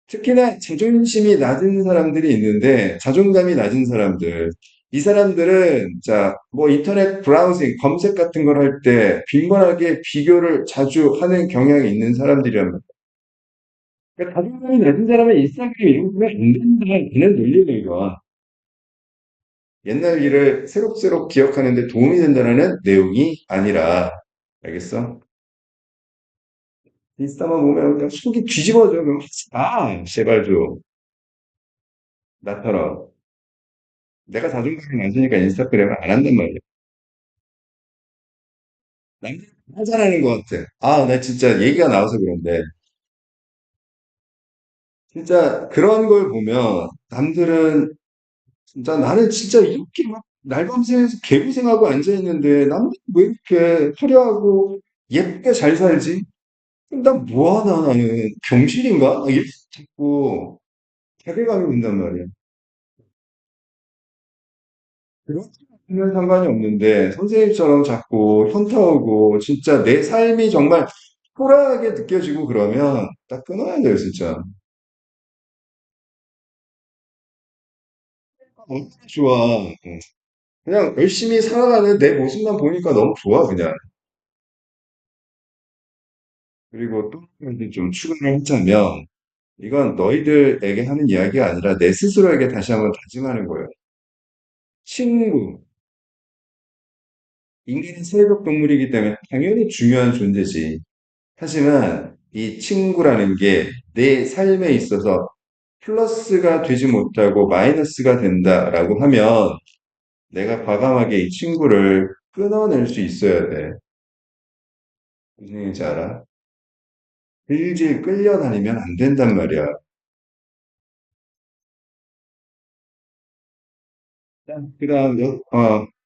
특히나 자존심이 낮은 사람들이 있는데, 자존감이 낮은 사람들. 이 사람들은, 자, 뭐 인터넷 브라우징, 검색 같은 걸 할 때 빈번하게 비교를 자주 하는 경향이 있는 사람들이란 말이야. 그러니까 자존감이 낮은 사람은 인스타그램 이런 거 보면 안 된다. 그런 논리는 이거. 옛날 일을 새록새록 기억하는 데 도움이 된다는 내용이 아니라, 알겠어? 인스타만 보면 그냥 속이 뒤집어져. 그럼, 제발 좀, 나처럼. 내가 자존감이 낮으니까 인스타그램을 안 한단 말이야. 남들 하자라는 것 같아. 나 진짜 얘기가 나와서 그런데, 진짜 그런 걸 보면, 남들은, 진짜 나는 진짜 이렇게 막 날밤 새면서 개고생하고 앉아있는데, 나는 왜 이렇게 화려하고 예쁘게 잘 살지? 난 뭐하나, 나는. 병실인가? 이렇게 자꾸 자괴감이 든단 말이야. 그렇면 상관이 없는데, 선생님처럼 자꾸 현타 오고, 진짜 내 삶이 정말 초라하게 느껴지고 그러면, 딱 끊어야 돼요, 진짜. 너무 좋아. 응. 그냥 열심히 살아가는 내 모습만 보니까 너무 좋아, 그냥. 그리고 또 이제 좀 추가를 하자면, 이건 너희들에게 하는 이야기가 아니라 내 스스로에게 다시 한번 다짐하는 거예요. 친구, 인간은 사회적 동물이기 때문에 당연히 중요한 존재지. 하지만 이 친구라는 게 내 삶에 있어서 플러스가 되지 못하고 마이너스가 된다라고 하면 내가 과감하게 이 친구를 끊어낼 수 있어야 돼. 무슨 얘기인지 알아? 질질 끌려다니면 안 된단 말이야. 그다음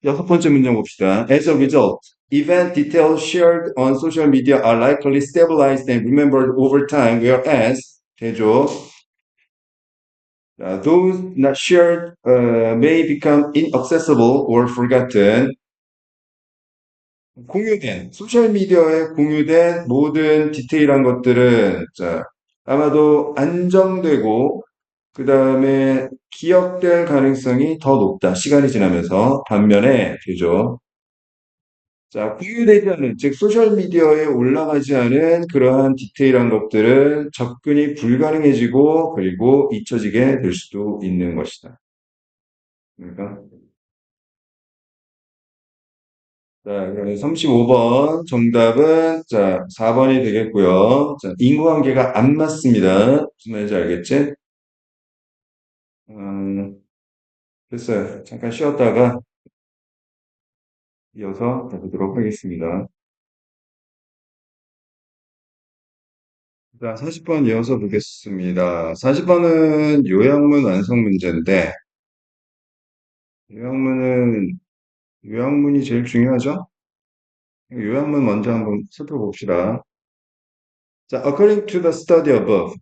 여섯 번째 문장 봅시다. As a result, event details shared on social media are likely stabilized and remembered over time, whereas 대조 those not shared may become inaccessible or forgotten. 공유된 소셜미디어에 공유된 모든 디테일한 것들은 자, 아마도 안정되고 그 다음에 기억될 가능성이 더 높다. 시간이 지나면서 반면에 되죠. 자, 공유되지 않은, 즉 소셜미디어에 올라가지 않은 그러한 디테일한 것들은 접근이 불가능해지고 그리고 잊혀지게 될 수도 있는 것이다. 그러니까 자, 그러면 35번 정답은 자, 4번이 되겠고요. 자, 인구관계가 안 맞습니다. 무슨 말인지 알겠지? 됐어요. 잠깐 쉬었다가 이어서 가보도록 하겠습니다. 자, 40번 이어서 보겠습니다. 40번은 요약문 완성 문제인데, 요약문은, 요약문이 제일 중요하죠? 요약문 먼저 한번 살펴봅시다. 자, according to the study above.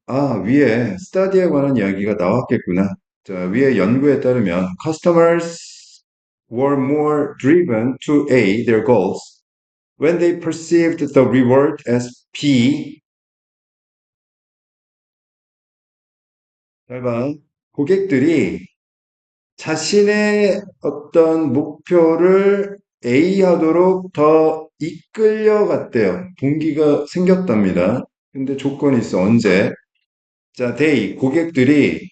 위에 study에 관한 이야기가 나왔겠구나. 자, 위에 연구에 따르면 customers were more driven to A, their goals, when they perceived the reward as B. 잘 봐. 고객들이 자신의 어떤 목표를 A 하도록 더 이끌려 갔대요. 동기가 생겼답니다. 근데 조건이 있어. 언제? 자, 고객들이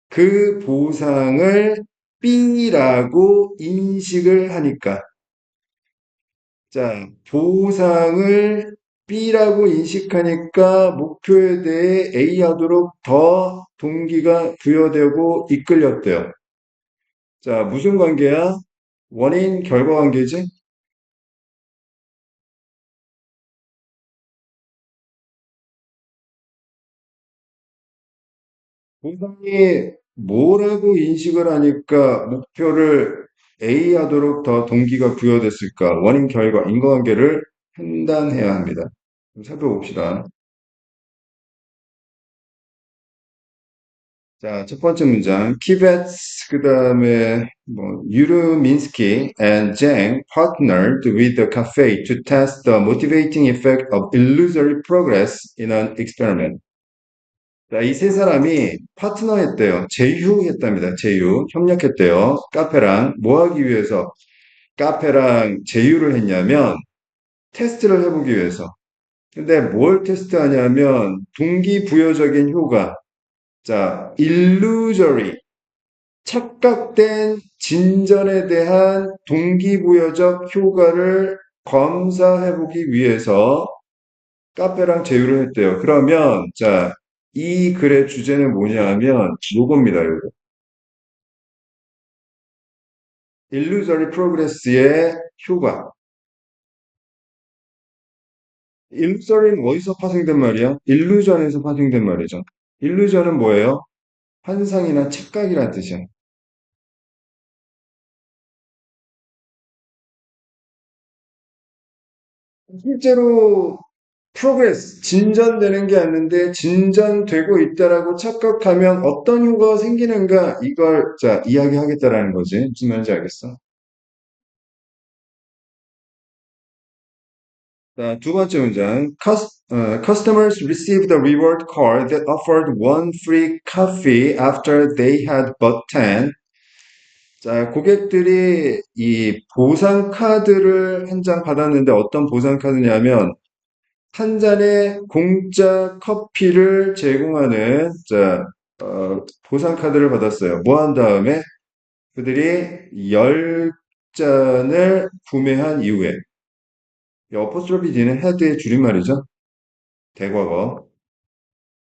그 보상을 B라고 인식을 하니까. 자, 보상을 B라고 인식하니까 목표에 대해 A 하도록 더 동기가 부여되고 이끌렸대요. 자, 무슨 관계야? 원인 결과 관계지? 보상이 뭐라고 인식을 하니까 목표를 A 하도록 더 동기가 부여됐을까? 원인 결과 인과관계를 판단해야 합니다. 좀 살펴봅시다. 자, 첫 번째 문장. 키베츠, 그 다음에, 유르민스키 and Zhang partnered with the cafe to test the motivating effect of illusory progress in an experiment. 자, 이 세 사람이 파트너했대요. 제휴했답니다. 제휴. 협력했대요. 카페랑 뭐 하기 위해서 카페랑 제휴를 했냐면 테스트를 해보기 위해서. 근데 뭘 테스트하냐면 동기부여적인 효과. 자, illusory. 착각된 진전에 대한 동기부여적 효과를 검사해보기 위해서 카페랑 제휴를 했대요. 그러면, 자, 이 글의 주제는 뭐냐 하면, 요겁니다, 요거. illusory progress의 효과. illusory는 어디서 파생된 말이야? illusion에서 파생된 말이죠. illusion은 뭐예요? 환상이나 착각이란 뜻이야. 실제로 프로그레스, 진전되는 게 아닌데 진전되고 있다라고 착각하면 어떤 효과가 생기는가 이걸 자 이야기하겠다라는 거지. 무슨 말인지 알겠어? 자, 두 번째 문장. Customers received a reward card that offered one free coffee after they had bought 10. 자, 고객들이 이 보상 카드를 한 장 받았는데 어떤 보상 카드냐면 한 잔의 공짜 커피를 제공하는 보상 카드를 받았어요. 뭐 한 다음에 그들이 10잔을 구매한 이후에 이 어포스트로피 D는 헤드의 줄임말이죠. 대과거.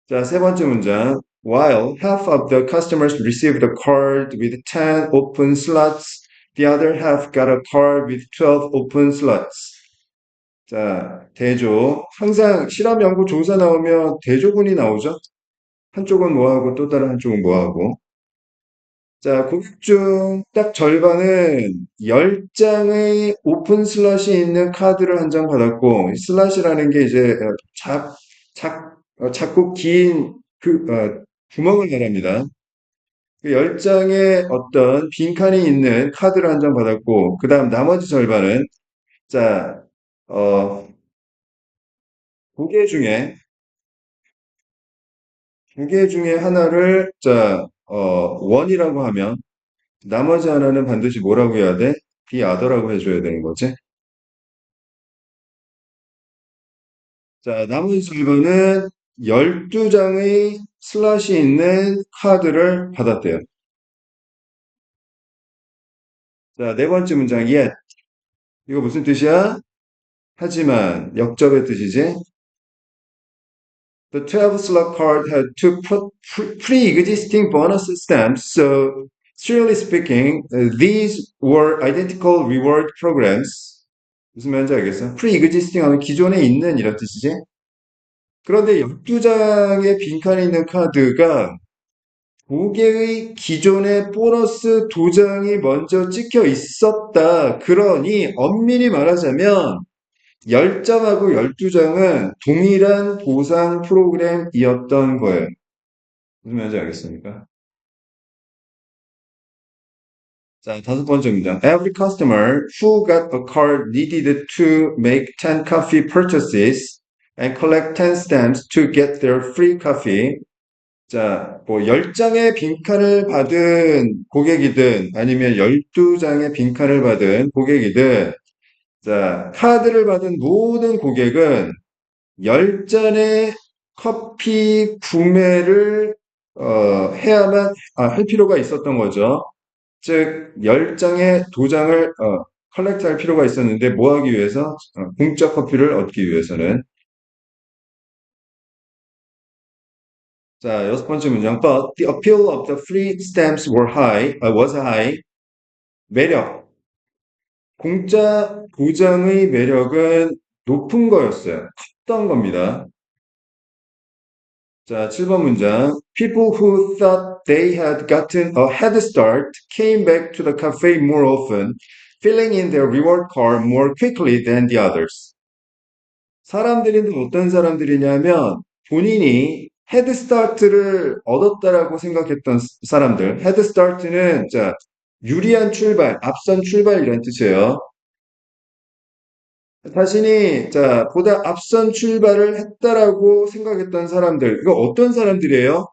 자, 세 번째 문장. While half of the customers received a card with 10 open slots, the other half got a card with 12 open slots. 자, 대조. 항상 실험 연구 조사 나오면 대조군이 나오죠? 한쪽은 뭐하고 또 다른 한쪽은 뭐하고. 자, 고객 중 딱 절반은 10장의 오픈 슬롯이 있는 카드를 한 장 받았고, 이 슬롯이라는 게 이제 작고 긴 구멍을 말합니다. 그 10장의 어떤 빈칸이 있는 카드를 한 장 받았고, 그 다음 나머지 절반은, 자, 어, 두 개 중에, 두 개 중에 하나를, 원이라고 하면, 나머지 하나는 반드시 뭐라고 해야 돼? the other라고 해줘야 되는 거지. 자, 나머지 절반은 12장의 슬롯이 있는 카드를 받았대요. 자, 네 번째 문장, yet. 이거 무슨 뜻이야? 하지만, 역접의 뜻이지. The 12 slot card had two pre-existing bonus stamps, so strictly speaking, these were identical reward programs. 무슨 말인지 알겠어? pre-existing 하면 기존에 있는 이런 뜻이지. 그런데 12장의 빈칸이 있는 카드가 두 개의 기존의 보너스 두 장이 먼저 찍혀 있었다. 그러니 엄밀히 말하자면 10장하고 12장은 동일한 보상 프로그램이었던 거예요. 무슨 말인지 알겠습니까? 자, 다섯 번째 문장. Every customer who got a card needed to make 10 coffee purchases and collect 10 stamps to get their free coffee. 자, 뭐 10장의 빈칸을 받은 고객이든 아니면 12장의 빈칸을 받은 고객이든 자, 카드를 받은 모든 고객은 10잔의 커피 구매를 해야만 할 필요가 있었던 거죠. 즉 10장의 도장을 컬렉트 할 필요가 있었는데 뭐 하기 위해서? 공짜 커피를 얻기 위해서는. 자, 여섯 번째 문장. But the appeal of the free stamps was high. 매력. 공짜 도장의 매력은 높은 거였어요. 컸던 겁니다. 자, 7번 문장. People who thought they had gotten a head start came back to the cafe more often, filling in their reward card more quickly than the others. 사람들이 어떤 사람들이냐면 본인이 헤드스타트를 얻었다라고 생각했던 사람들. 헤드스타트는 자, 유리한 출발, 앞선 출발이라는 뜻이에요. 자신이 자, 보다 앞선 출발을 했다라고 생각했던 사람들. 이거 어떤 사람들이에요?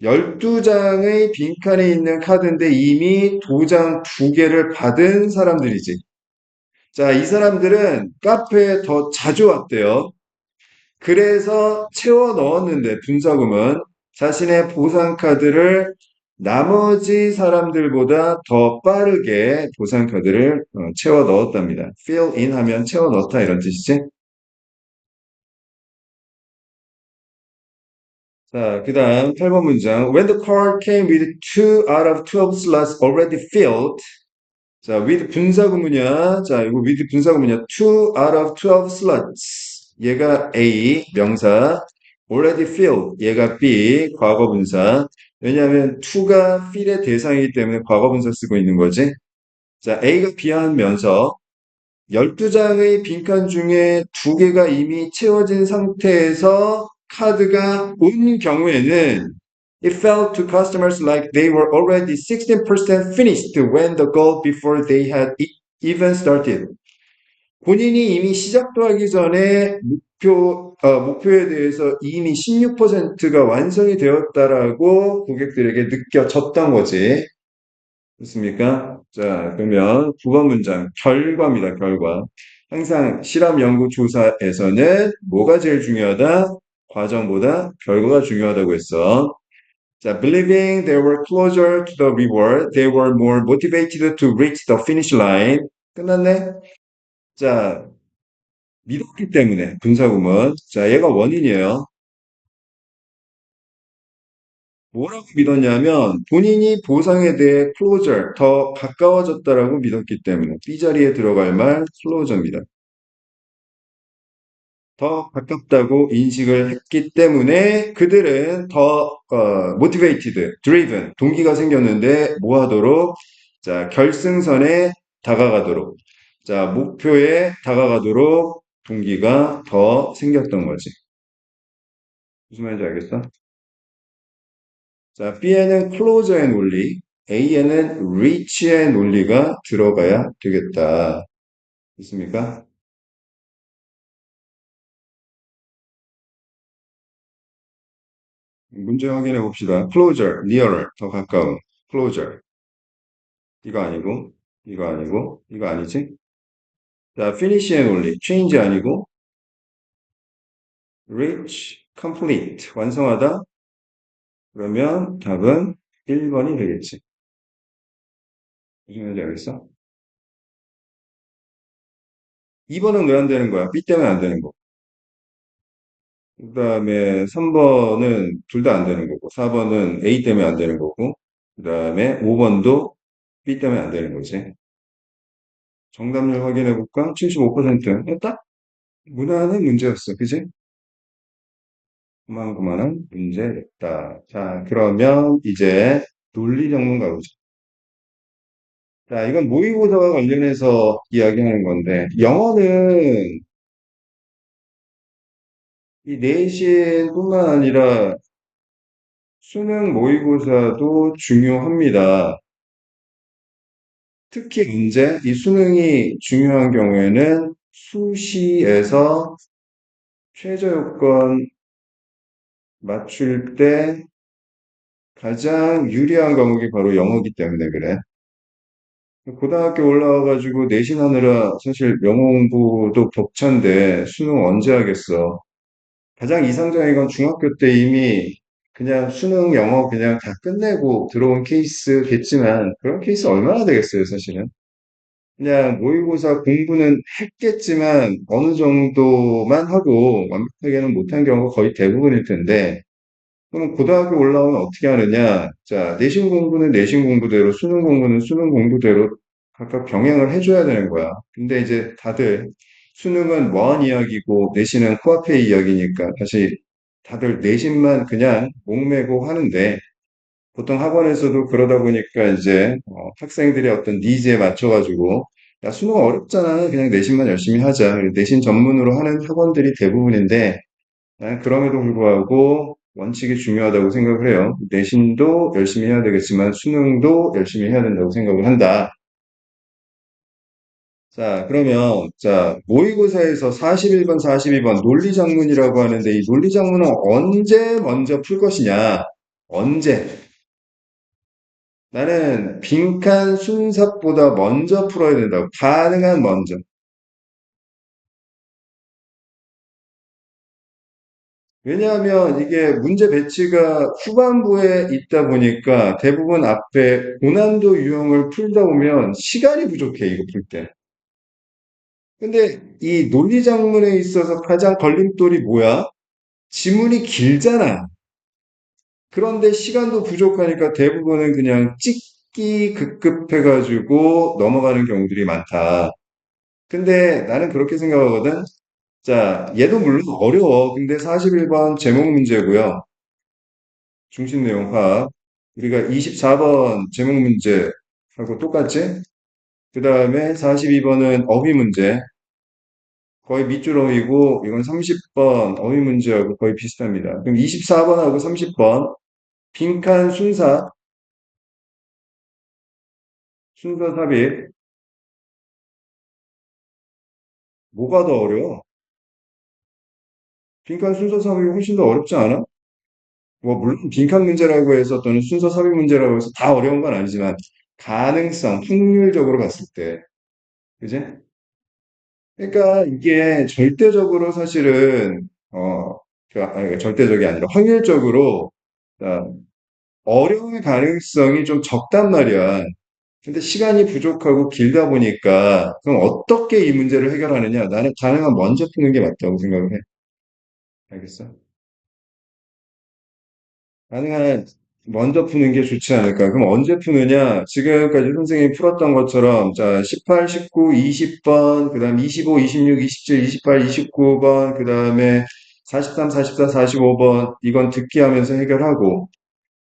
12장의 빈칸에 있는 카드인데 이미 도장 2개를 받은 사람들이지. 자, 이 사람들은 카페에 더 자주 왔대요. 그래서 채워 넣었는데 분사금은 자신의 보상카드를 나머지 사람들보다 더 빠르게 보상카드를 채워 넣었답니다. fill in 하면 채워 넣다 이런 뜻이지. 자, 그 다음 8번 문장. When the card came with 2 out of 12 slots already filled. 자, with 분사구문이야. 자, 이거 with 분사구문이야. 2 out of 12 slots. 얘가 A, 명사. already filled. 얘가 B, 과거분사. 왜냐하면 2가 fill의 대상이기 때문에 과거분사 쓰고 있는 거지. 자, A가 비하면서 12장의 빈칸 중에 2개가 이미 채워진 상태에서 카드가 온 경우에는 it felt to customers like they were already 16% finished when the goal before they had even started. 본인이 이미 시작도 하기 전에 목표에 대해서 이미 16%가 완성이 되었다라고 고객들에게 느껴졌던 거지. 좋습니까? 자, 그러면 9번 문장. 결과입니다, 결과. 항상 실험 연구 조사에서는 뭐가 제일 중요하다? 과정보다 결과가 중요하다고 했어. 자, believing they were closer to the reward, they were more motivated to reach the finish line. 끝났네? 자, 믿었기 때문에, 분사구문. 자, 얘가 원인이에요. 뭐라고 믿었냐면 본인이 보상에 대해 closer, 더 가까워졌다라고 믿었기 때문에 B자리에 들어갈 말 closer입니다. 더 가깝다고 인식을 했기 때문에 그들은 더 motivated, driven, 동기가 생겼는데 뭐 하도록? 자, 결승선에 다가가도록. 자, 목표에 다가가도록 동기가 더 생겼던 거지. 무슨 말인지 알겠어? 자, B에는 closer의 논리, A에는 reach의 논리가 들어가야 되겠다. 있습니까? 문제 확인해 봅시다. closer, nearer, 더 가까운. closer. 이거 아니고, 이거 아니고, 이거 아니지? 자, finish의 논리, change 아니고, reach, complete, 완성하다? 그러면 답은 1번이 되겠지. 무슨 말인지 알겠어? 2번은 왜 안 되는 거야? B 때문에 안 되는 거. 그 다음에 3번은 둘 다 안 되는 거고, 4번은 A 때문에 안 되는 거고, 그 다음에 5번도 B 때문에 안 되는 거지. 정답률 확인해 볼까? 75%. 딱 무난한 문제였어. 그지? 그만한 문제였다. 자, 그러면 이제 논리 정문 가보자. 자, 이건 모의고사와 관련해서 이야기하는 건데, 영어는 이 내신뿐만 아니라 수능 모의고사도 중요합니다. 특히 문제, 이 수능이 중요한 경우에는 수시에서 최저 요건 맞출 때 가장 유리한 과목이 바로 영어이기 때문에 그래. 고등학교 올라와가지고 내신하느라 사실 영어 공부도 벅찬데 수능 언제 하겠어? 가장 이상적인 건 중학교 때 이미 그냥 수능, 영어 그냥 다 끝내고 들어온 케이스겠지만 그런 케이스 얼마나 되겠어요, 사실은. 그냥 모의고사 공부는 했겠지만 어느 정도만 하고 완벽하게는 못한 경우가 거의 대부분일 텐데 그럼 고등학교 올라오면 어떻게 하느냐? 자, 내신 공부는 내신 공부대로, 수능 공부는 수능 공부대로 각각 병행을 해줘야 되는 거야. 근데 이제 다들 수능은 먼 이야기고 내신은 코앞의 이야기니까 사실 다들 내신만 그냥 목매고 하는데 보통 학원에서도 그러다 보니까 이제 학생들의 어떤 니즈에 맞춰가지고 야, 수능 어렵잖아. 그냥 내신만 열심히 하자. 내신 전문으로 하는 학원들이 대부분인데 나는 그럼에도 불구하고 원칙이 중요하다고 생각을 해요. 내신도 열심히 해야 되겠지만 수능도 열심히 해야 된다고 생각을 한다. 자, 그러면 자, 모의고사에서 41번, 42번 논리작문이라고 하는데 이 논리작문은 언제 먼저 풀 것이냐? 언제? 나는 빈칸 순삭보다 먼저 풀어야 된다고. 가능한 먼저. 왜냐하면 이게 문제 배치가 후반부에 있다 보니까 대부분 앞에 고난도 유형을 풀다 보면 시간이 부족해, 이거 풀 때. 근데 이 논리작문에 있어서 가장 걸림돌이 뭐야? 지문이 길잖아. 그런데 시간도 부족하니까 대부분은 그냥 찍기 급급해가지고 넘어가는 경우들이 많다. 근데 나는 그렇게 생각하거든. 자, 얘도 물론 어려워. 근데 41번 제목 문제고요. 중심 내용 파악. 우리가 24번 제목 문제하고 똑같지? 그 다음에 42번은 어휘 문제. 거의 밑줄어이고, 이건 30번 어휘 문제하고 거의 비슷합니다. 그럼 24번하고 30번, 빈칸 순서 삽입. 뭐가 더 어려워? 빈칸 순서 삽입이 훨씬 더 어렵지 않아? 뭐, 물론 빈칸 문제라고 해서 또는 순서 삽입 문제라고 해서 다 어려운 건 아니지만, 가능성, 확률적으로 봤을 때. 그지? 그러니까 이게 절대적으로 사실은 아니, 절대적이 아니라 확률적으로 어, 어려움의 가능성이 좀 적단 말이야. 근데 시간이 부족하고 길다 보니까 그럼 어떻게 이 문제를 해결하느냐? 나는 가능한 먼저 푸는 게 맞다고 생각을 해. 알겠어? 가능한 먼저 푸는 게 좋지 않을까? 그럼 언제 푸느냐? 지금까지 선생님이 풀었던 것처럼 자, 18, 19, 20번, 그다음 25, 26, 27, 28, 29번, 그다음에 43, 44, 45번 이건 듣기 하면서 해결하고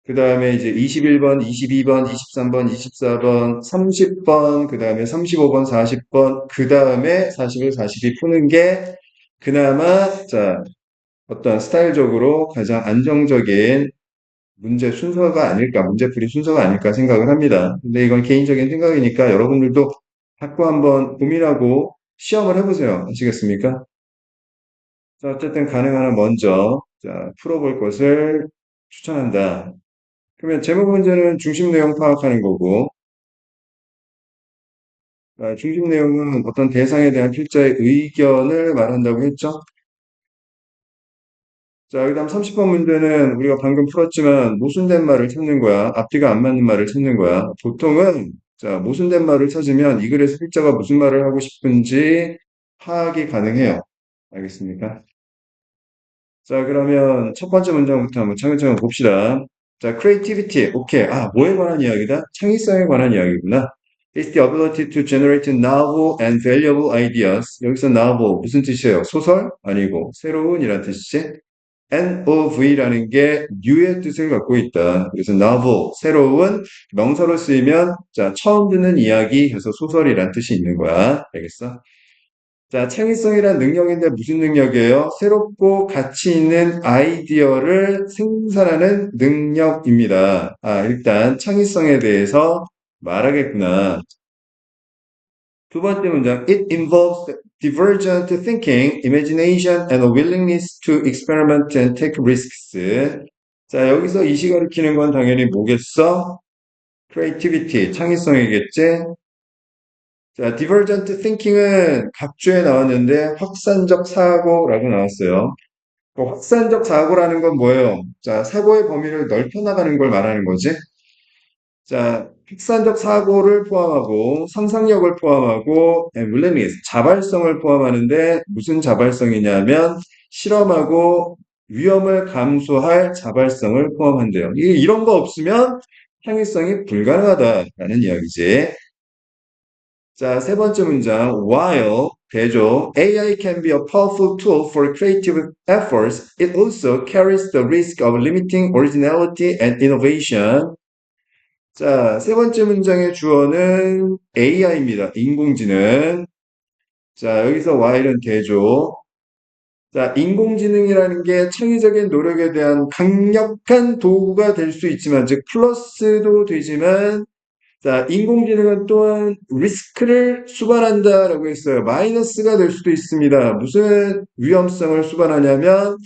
그다음에 이제 21번, 22번, 23번, 24번, 30번, 그다음에 35번, 40번, 그다음에 41, 42 푸는 게 그나마 자, 어떤 스타일적으로 가장 안정적인 문제 순서가 아닐까, 문제풀이 순서가 아닐까 생각을 합니다. 근데 이건 개인적인 생각이니까 여러분들도 자꾸 한번 고민하고 시험을 해보세요. 아시겠습니까? 자, 어쨌든 가능한 한 먼저 자, 풀어볼 것을 추천한다. 그러면 제목 문제는 중심 내용 파악하는 거고, 중심 내용은 어떤 대상에 대한 필자의 의견을 말한다고 했죠? 자, 그다음 30번 문제는 우리가 방금 풀었지만 모순된 말을 찾는 거야. 앞뒤가 안 맞는 말을 찾는 거야. 보통은 자, 모순된 말을 찾으면 이 글에서 필자가 무슨 말을 하고 싶은지 파악이 가능해요. 알겠습니까? 자, 그러면 첫 번째 문장부터 한번 차근차근 봅시다. 자, creativity. 오케이. 아, 뭐에 관한 이야기다? 창의성에 관한 이야기구나. It's the ability to generate novel and valuable ideas. 여기서 novel 무슨 뜻이에요? 소설? 아니고 새로운이란 뜻이지? nov라는 게 new의 뜻을 갖고 있다. 그래서 novel, 새로운 명사로 쓰이면 자, 처음 듣는 이야기 해서 소설이란 뜻이 있는 거야. 알겠어? 자, 창의성이란 능력인데 무슨 능력이에요? 새롭고 가치 있는 아이디어를 생산하는 능력입니다. 아, 일단 창의성에 대해서 말하겠구나. 두 번째 문장. It involves divergent thinking, imagination, and a willingness to experiment and take risks. 자, 여기서 이시 가리키는 건 당연히 뭐겠어? creativity, 창의성이겠지? 자, divergent thinking은 각주에 나왔는데 확산적 사고라고 나왔어요. 확산적 사고라는 건 뭐예요? 자, 사고의 범위를 넓혀 나가는 걸 말하는 거지. 자, 확산적 사고를 포함하고 상상력을 포함하고 willingness, 자발성을 포함하는데 무슨 자발성이냐면 실험하고 위험을 감수할 자발성을 포함한대요. 이런 거 없으면 창의성이 불가능하다라는 이야기지. 자, 세 번째 문장. While 대조 AI can be a powerful tool for creative efforts, it also carries the risk of limiting originality and innovation. 자, 세 번째 문장의 주어는 AI입니다. 인공지능. 자, 여기서 while은 대조. 자, 인공지능이라는 게 창의적인 노력에 대한 강력한 도구가 될 수 있지만, 즉, 플러스도 되지만, 자, 인공지능은 또한 리스크를 수반한다라고 했어요. 마이너스가 될 수도 있습니다. 무슨 위험성을 수반하냐면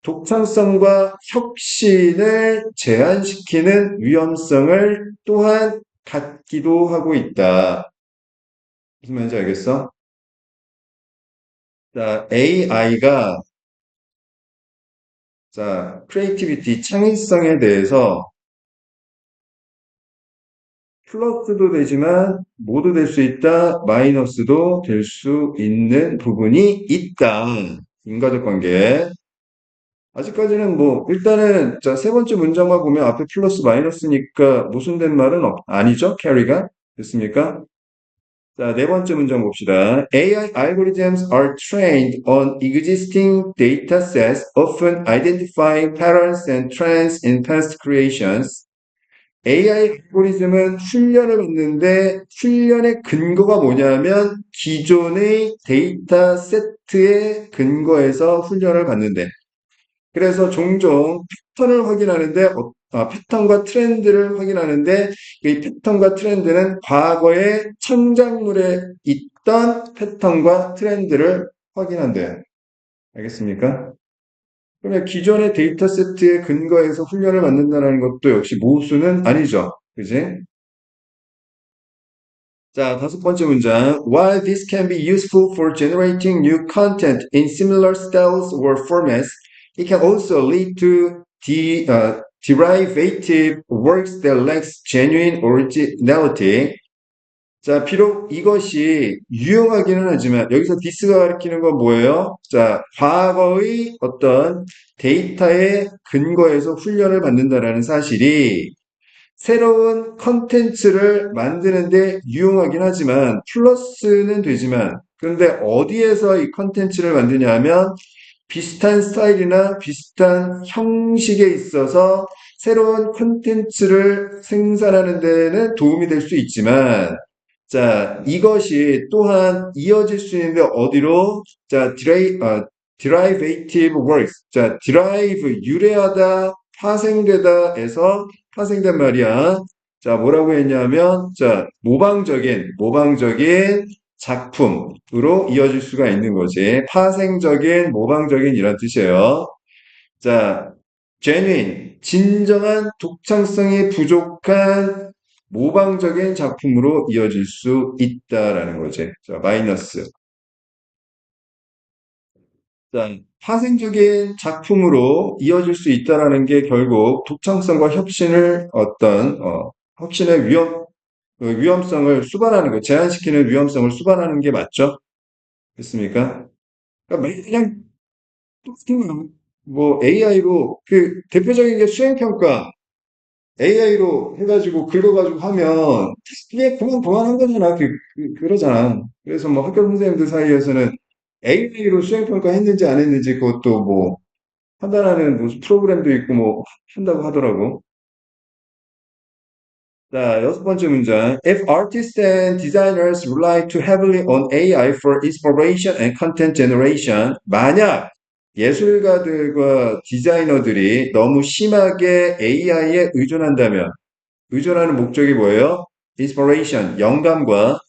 독창성과 혁신을 제한시키는 위험성을 또한 갖기도 하고 있다. 무슨 말인지 알겠어? 자, AI가 자, 크리에이티비티, 창의성에 대해서 플러스도 되지만 모두 될 수 있다, 마이너스도 될 수 있는 부분이 있다. 인과적 관계. 아직까지는 뭐, 일단은, 자, 세 번째 문장만 보면 앞에 플러스 마이너스니까 모순된 말은 아니죠? 캐리가? 됐습니까? 자, 네 번째 문장 봅시다. AI algorithms are trained on existing data sets, often identifying patterns and trends in past creations. AI 알고리즘은 훈련을 받는데 훈련의 근거가 뭐냐면 기존의 데이터 세트의 근거에서 훈련을 받는데 그래서 종종 패턴을 확인하는데 패턴과 트렌드를 확인하는데 이 패턴과 트렌드는 과거의 창작물에 있던 패턴과 트렌드를 확인한대요. 알겠습니까? 그러면 기존의 데이터 세트의 근거에서 훈련을 받는다는 것도 역시 모수는 아니죠. 그지? 자, 다섯 번째 문장. While this can be useful for generating new content in similar styles or formats, it can also lead to derivative works that lacks genuine originality. 자, 비록 이것이 유용하기는 하지만 여기서 디스가 가리키는 건 뭐예요? 자, 과거의 어떤 데이터의 근거에서 훈련을 받는다라는 사실이 새로운 컨텐츠를 만드는데 유용하긴 하지만 플러스는 되지만 그런데 어디에서 이 컨텐츠를 만드냐 하면 비슷한 스타일이나 비슷한 형식에 있어서 새로운 컨텐츠를 생산하는 데는 도움이 될 수 있지만 자, 이것이 또한 이어질 수 있는데 어디로? 자, derivative works. 자, derive, 유래하다, 파생되다에서 파생된 말이야. 자, 뭐라고 했냐면, 자, 모방적인 작품으로 이어질 수가 있는 거지. 파생적인, 모방적인 이란 뜻이에요. 자, genuine, 진정한 독창성이 부족한 모방적인 작품으로 이어질 수 있다라는 거지. 자, 마이너스. 자, 파생적인 작품으로 이어질 수 있다라는 게 결국 독창성과 혁신의 위험성을 수반하는 거, 제한시키는 위험성을 수반하는 게 맞죠? 됐습니까? 그러니까 그냥 뭐 AI로 그 대표적인 게 수행평가 AI로 해가지고 긁어가지고 하면 이게 그만한 거잖아. 그러잖아. 그래서 뭐 학교 선생님들 사이에서는 AI로 수행평가 했는지 안 했는지 그것도 뭐 판단하는 무슨 프로그램도 있고 뭐 한다고 하더라고. 자, 여섯 번째 문장. If artists and designers rely too heavily on AI for inspiration and content generation, 만약 예술가들과 디자이너들이 너무 심하게 AI에 의존한다면, 의존하는 목적이 뭐예요? inspiration, 영감과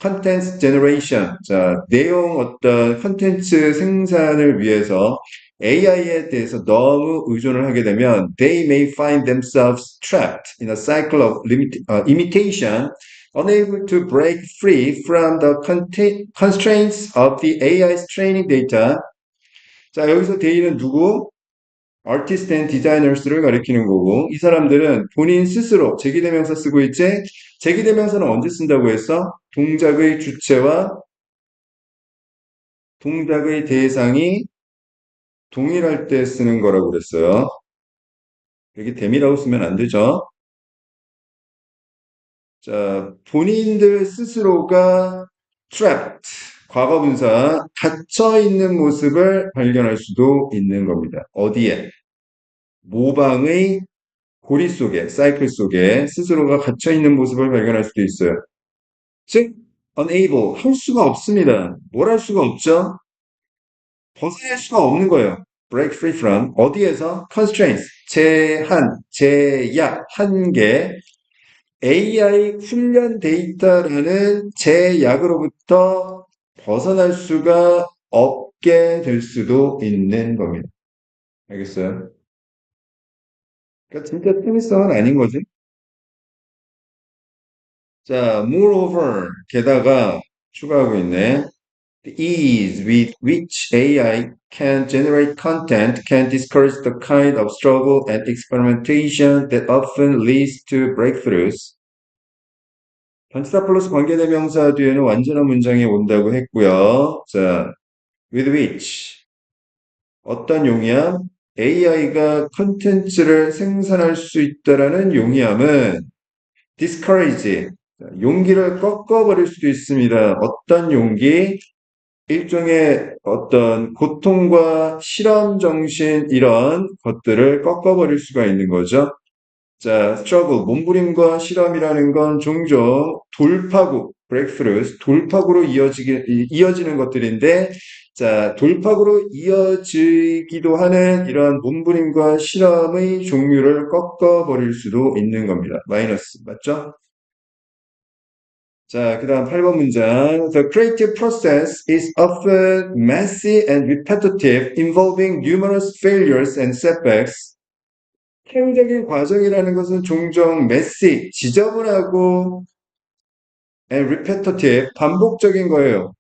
content generation, 자, 내용 어떤 컨텐츠 생산을 위해서 AI에 대해서 너무 의존을 하게 되면 they may find themselves trapped in a cycle of imitation, unable to break free from the constraints of the AI's training data. 자, 여기서 they는 누구? artist and designers를 가리키는 거고, 이 사람들은 본인 스스로 제기대명사 쓰고 있지? 제기대명사는 언제 쓴다고 했어? 동작의 주체와 동작의 대상이 동일할 때 쓰는 거라고 그랬어요. 여기 댐이라고 쓰면 안 되죠. 자, 본인들 스스로가 trapped, 과거분사, 갇혀 있는 모습을 발견할 수도 있는 겁니다. 어디에? 모방의 고리 속에, 사이클 속에 스스로가 갇혀 있는 모습을 발견할 수도 있어요. 즉, unable, 할 수가 없습니다. 뭘 할 수가 없죠? 벗어날 수가 없는 거예요. break free from, 어디에서? constraints, 제한, 제약, 한계, AI 훈련 데이터라는 제약으로부터 벗어날 수가 없게 될 수도 있는 겁니다. 알겠어요? 그러니까 진짜 특이성은 아닌 거지. 자, moreover, 게다가 추가하고 있네. The ease with which AI can generate content can discourage the kind of struggle and experimentation that often leads to breakthroughs. 전치사 플러스 관계대명사 뒤에는 완전한 문장이 온다고 했고요. 자, with which 어떤 용이함? AI가 컨텐츠를 생산할 수 있다라는 용이함은 discourage 용기를 꺾어버릴 수도 있습니다. 어떤 용기? 일종의 어떤 고통과 실험 정신 이런 것들을 꺾어버릴 수가 있는 거죠. 자, struggle, 몸부림과 실험이라는 건 종종 돌파구, breakthroughs, 돌파구로 이어지는 것들인데, 자, 돌파구로 이어지기도 하는 이러한 몸부림과 실험의 종류를 꺾어버릴 수도 있는 겁니다. 마이너스, 맞죠? 자, 그 다음 8번 문장. The creative process is often messy and repetitive, involving numerous failures and setbacks. 창의적인 과정이라는 것은 종종 messy, 지저분하고 and repetitive, 반복적인 거예요.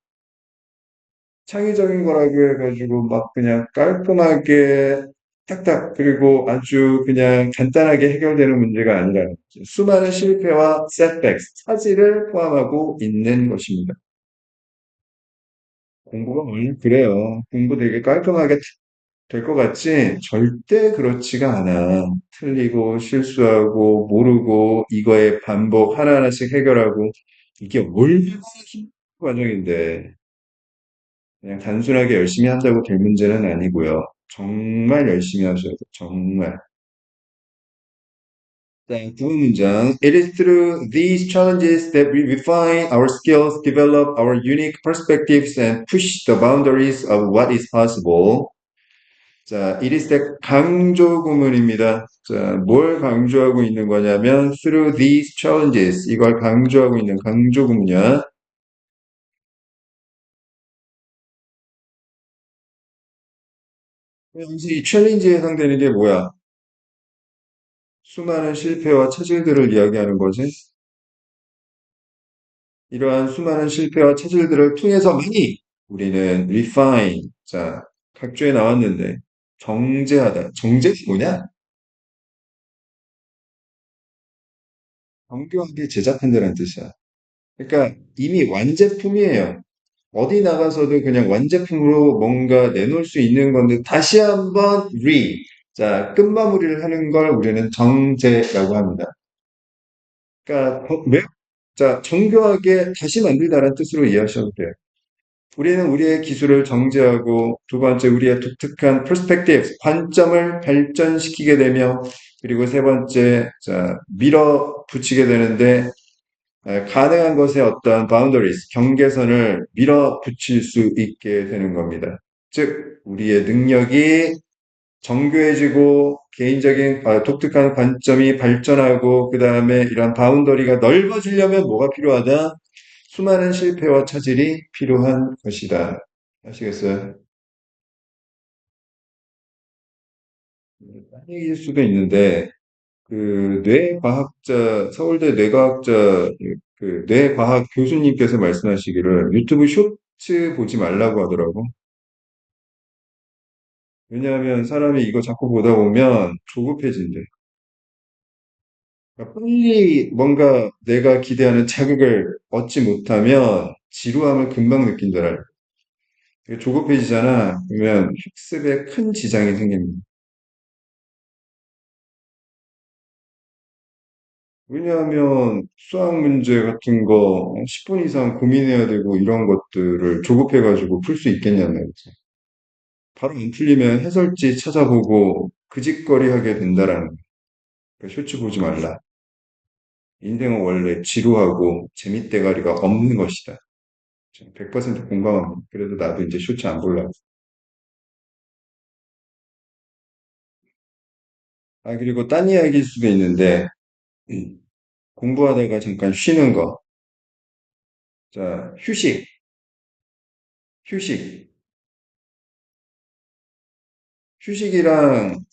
창의적인 거라고 해가지고 막 그냥 깔끔하게 딱딱 그리고 아주 그냥 간단하게 해결되는 문제가 아니라는 거죠. 수많은 실패와 setbacks, 차질을 포함하고 있는 것입니다. 공부가 원래 그래요. 공부 되게 깔끔하게 될 것 같지? 절대 그렇지가 않아. 틀리고 실수하고 모르고 이거의 반복 하나하나씩 해결하고 이게 얼마나 힘든 과정인데 그냥 단순하게 열심히 한다고 될 문제는 아니고요. 정말 열심히 하셔야 돼요. 정말. 자, 두 문장. It is through these challenges that we refine our skills, develop our unique perspectives, and push the boundaries of what is possible. 자, it is the 강조 구문입니다. 자, 뭘 강조하고 있는 거냐면 through these challenges 이걸 강조하고 있는 강조 구문이야. 혹시 이 챌린지에 해당되는 게 뭐야? 수많은 실패와 차질들을 이야기하는 거지. 이러한 수많은 실패와 차질들을 통해서만이 우리는 refine, 자, 각주에 나왔는데 정제하다. 정제가 뭐냐? 정교하게 제작한다는 뜻이야. 그러니까 이미 완제품이에요. 어디 나가서도 그냥 완제품으로 뭔가 내놓을 수 있는 건데 다시 한번 자, 끝마무리를 하는 걸 우리는 정제라고 합니다. 그러니까 자, 정교하게 다시 만들다라는 뜻으로 이해하셔도 돼요. 우리는 우리의 기술을 정제하고 두 번째 우리의 독특한 perspective, 관점을 발전시키게 되며 그리고 세 번째 자, 밀어붙이게 되는데 가능한 것의 어떤 boundaries, 경계선을 밀어붙일 수 있게 되는 겁니다. 즉, 우리의 능력이 정교해지고 개인적인 독특한 관점이 발전하고 그 다음에 이런 바운더리가 넓어지려면 뭐가 필요하다? 수많은 실패와 차질이 필요한 것이다. 아시겠어요? 딴 얘기일 수도 있는데 그 뇌과학자 서울대 뇌과학자 그 뇌과학 교수님께서 말씀하시기를 유튜브 쇼츠 보지 말라고 하더라고. 왜냐하면 사람이 이거 자꾸 보다 보면 조급해진대. 그러니까 빨리 뭔가 내가 기대하는 자극을 얻지 못하면 지루함을 금방 느낀다라. 조급해지잖아. 그러면 학습에 큰 지장이 생깁니다. 왜냐하면 수학 문제 같은 거 10분 이상 고민해야 되고 이런 것들을 조급해가지고 풀 수 있겠냐는 거지. 바로 안 풀리면 해설지 찾아보고 그 짓거리 하게 된다라는 거야. 그러니까 쇼츠 보지 말라. 인생은 원래 지루하고 재밌대가리가 없는 것이다. 100% 공감합니다. 그래도 나도 이제 쇼츠 안 보려고. 아, 그리고 딴 이야기일 수도 있는데, 음, 공부하다가 잠깐 쉬는 거. 자, 휴식, 휴식. 휴식이랑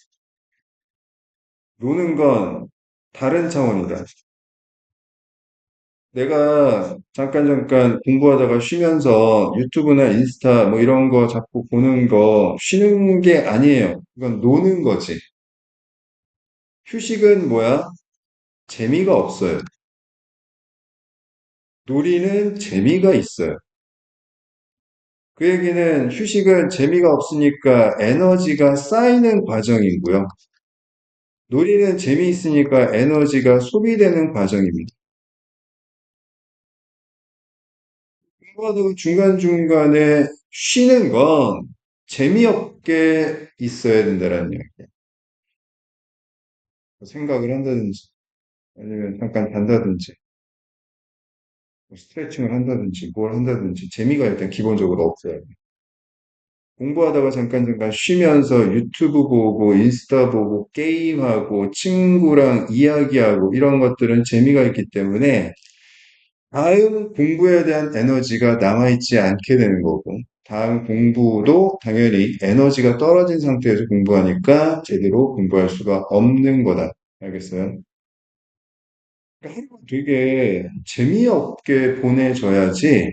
노는 건 다른 차원이다. 내가 잠깐 공부하다가 쉬면서 유튜브나 인스타 뭐 이런 거 자꾸 보는 거 쉬는 게 아니에요. 이건 노는 거지. 휴식은 뭐야? 재미가 없어요. 놀이는 재미가 있어요. 그 얘기는 휴식은 재미가 없으니까 에너지가 쌓이는 과정이고요. 놀이는 재미있으니까 에너지가 소비되는 과정입니다. 공부하다가 중간중간에 쉬는 건 재미없게 있어야 된다는 이야기. 생각을 한다든지, 아니면 잠깐 잔다든지, 뭐 스트레칭을 한다든지, 뭘 한다든지, 재미가 일단 기본적으로 없어야 돼. 공부하다가 잠깐 쉬면서 유튜브 보고, 인스타 보고, 게임하고, 친구랑 이야기하고, 이런 것들은 재미가 있기 때문에 다음 공부에 대한 에너지가 남아있지 않게 되는 거고, 다음 공부도 당연히 에너지가 떨어진 상태에서 공부하니까 제대로 공부할 수가 없는 거다. 알겠어요? 그러니까 하루가 되게 재미없게 보내줘야지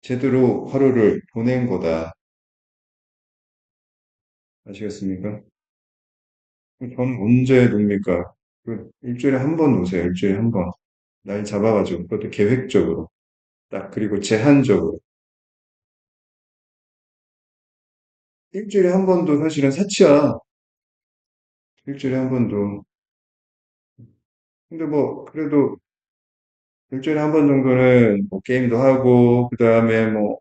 제대로 하루를 보낸 거다. 아시겠습니까? 저는 언제 놉니까? 일주일에 한 번 노세요. 일주일에 한 번. 날 잡아가지고, 그것도 계획적으로. 딱, 그리고 제한적으로. 일주일에 한 번도 사실은 사치야. 일주일에 한 번도. 근데 뭐, 그래도 일주일에 한 번 정도는 뭐 게임도 하고, 그 다음에 뭐,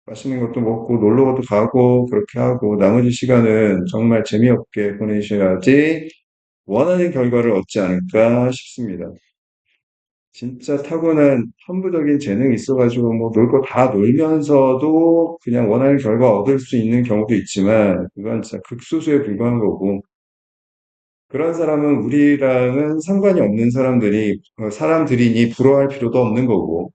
맛있는 것도 먹고, 놀러 것도 가고, 그렇게 하고, 나머지 시간은 정말 재미없게 보내셔야지 원하는 결과를 얻지 않을까 싶습니다. 진짜 타고난 천부적인 재능이 있어가지고, 뭐, 놀 거 다 놀면서도 그냥 원하는 결과 얻을 수 있는 경우도 있지만, 그건 진짜 극소수에 불과한 거고, 그런 사람은 우리랑은 상관이 없는 사람들이니 부러워할 필요도 없는 거고.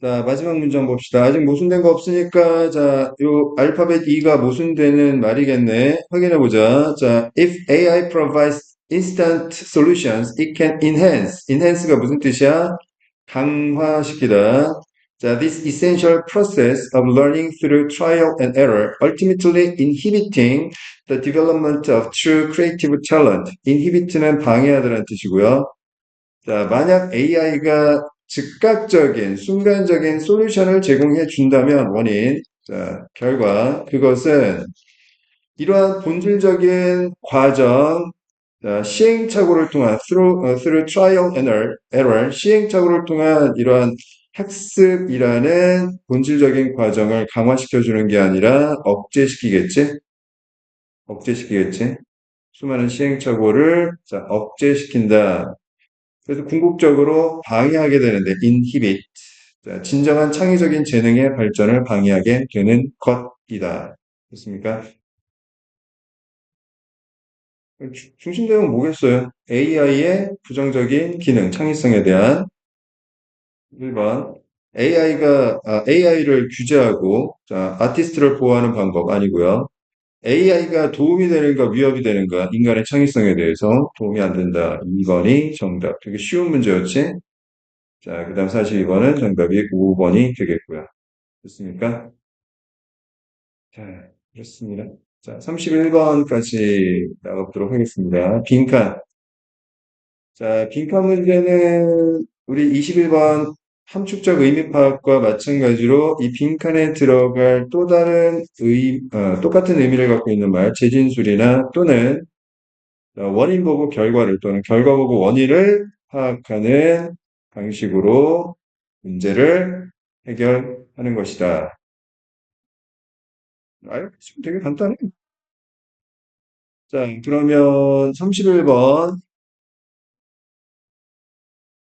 자, 마지막 문제 한번 봅시다. 아직 모순된 거 없으니까, 자, 요 알파벳 E가 모순되는 말이겠네. 확인해 보자. 자, if AI provides instant solutions, it can enhance. enhance가 무슨 뜻이야? 강화시키다. 자, this essential process of learning through trial and error, ultimately inhibiting the development of true creative talent. inhibit는 방해하다라는 뜻이고요. 자, 만약 AI가 즉각적인, 순간적인 솔루션을 제공해 준다면 원인, 자, 결과, 그것은 이러한 본질적인 과정, 자, 시행착오를 통한, through trial and error, 시행착오를 통한 이러한 학습이라는 본질적인 과정을 강화시켜주는 게 아니라 억제시키겠지? 억제시키겠지? 수많은 시행착오를 자, 억제시킨다. 그래서 궁극적으로 방해하게 되는데 inhibit. 자, 진정한 창의적인 재능의 발전을 방해하게 되는 것이다. 됐습니까? 중심 내용은 뭐겠어요? AI의 부정적인 기능, 창의성에 대한 1번. AI를 규제하고, 자, 아티스트를 보호하는 방법 아니고요. AI가 도움이 되는가, 위협이 되는가, 인간의 창의성에 대해서 도움이 안 된다. 2번이 정답. 되게 쉬운 문제였지? 자, 그 다음 42번은 정답이 5번이 되겠고요. 됐습니까? 자, 그렇습니다. 자, 31번까지 나가보도록 하겠습니다. 빈칸. 자, 빈칸 문제는 우리 21번 함축적 의미 파악과 마찬가지로 이 빈칸에 들어갈 또 다른 똑같은 의미를 갖고 있는 말, 재진술이나 또는 원인 보고 결과를 또는 결과 보고 원인을 파악하는 방식으로 문제를 해결하는 것이다. 지금 되게 간단해. 자, 그러면 31번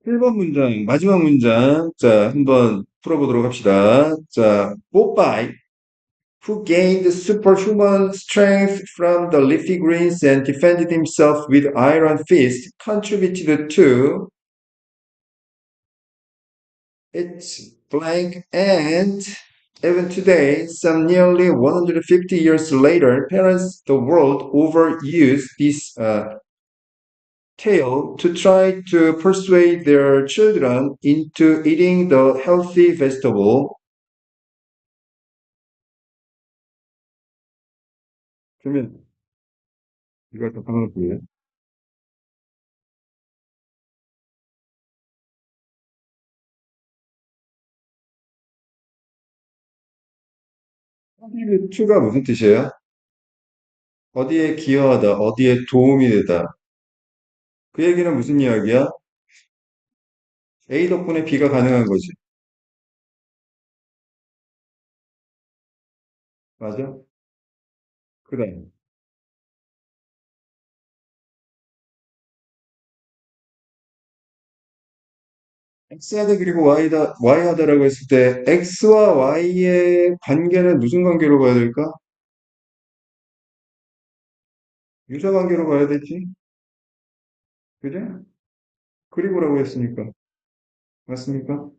1번 문장, 마지막 문장. 자, 한번 풀어보도록 합시다. 자, Popeye, who gained superhuman strength from the leafy greens and defended himself with iron fist, contributed to its blank and even today, some nearly 150 years later, parents the world over use this tale to try to persuade their children into eating the healthy vegetable. 그러면 이걸 또 방을 보여요. contribute가 무슨 뜻이에요? 어디에 기여하다, 어디에 도움이 되다. 그 얘기는 무슨 이야기야? A 덕분에 B가 가능한 거지. 맞아? 그래. X하다 그리고 Y하다라고 했을 때 X와 Y의 관계는 무슨 관계로 봐야 될까? 유사 관계로 봐야 되지. 그죠? 그리고라고 했으니까. 맞습니까?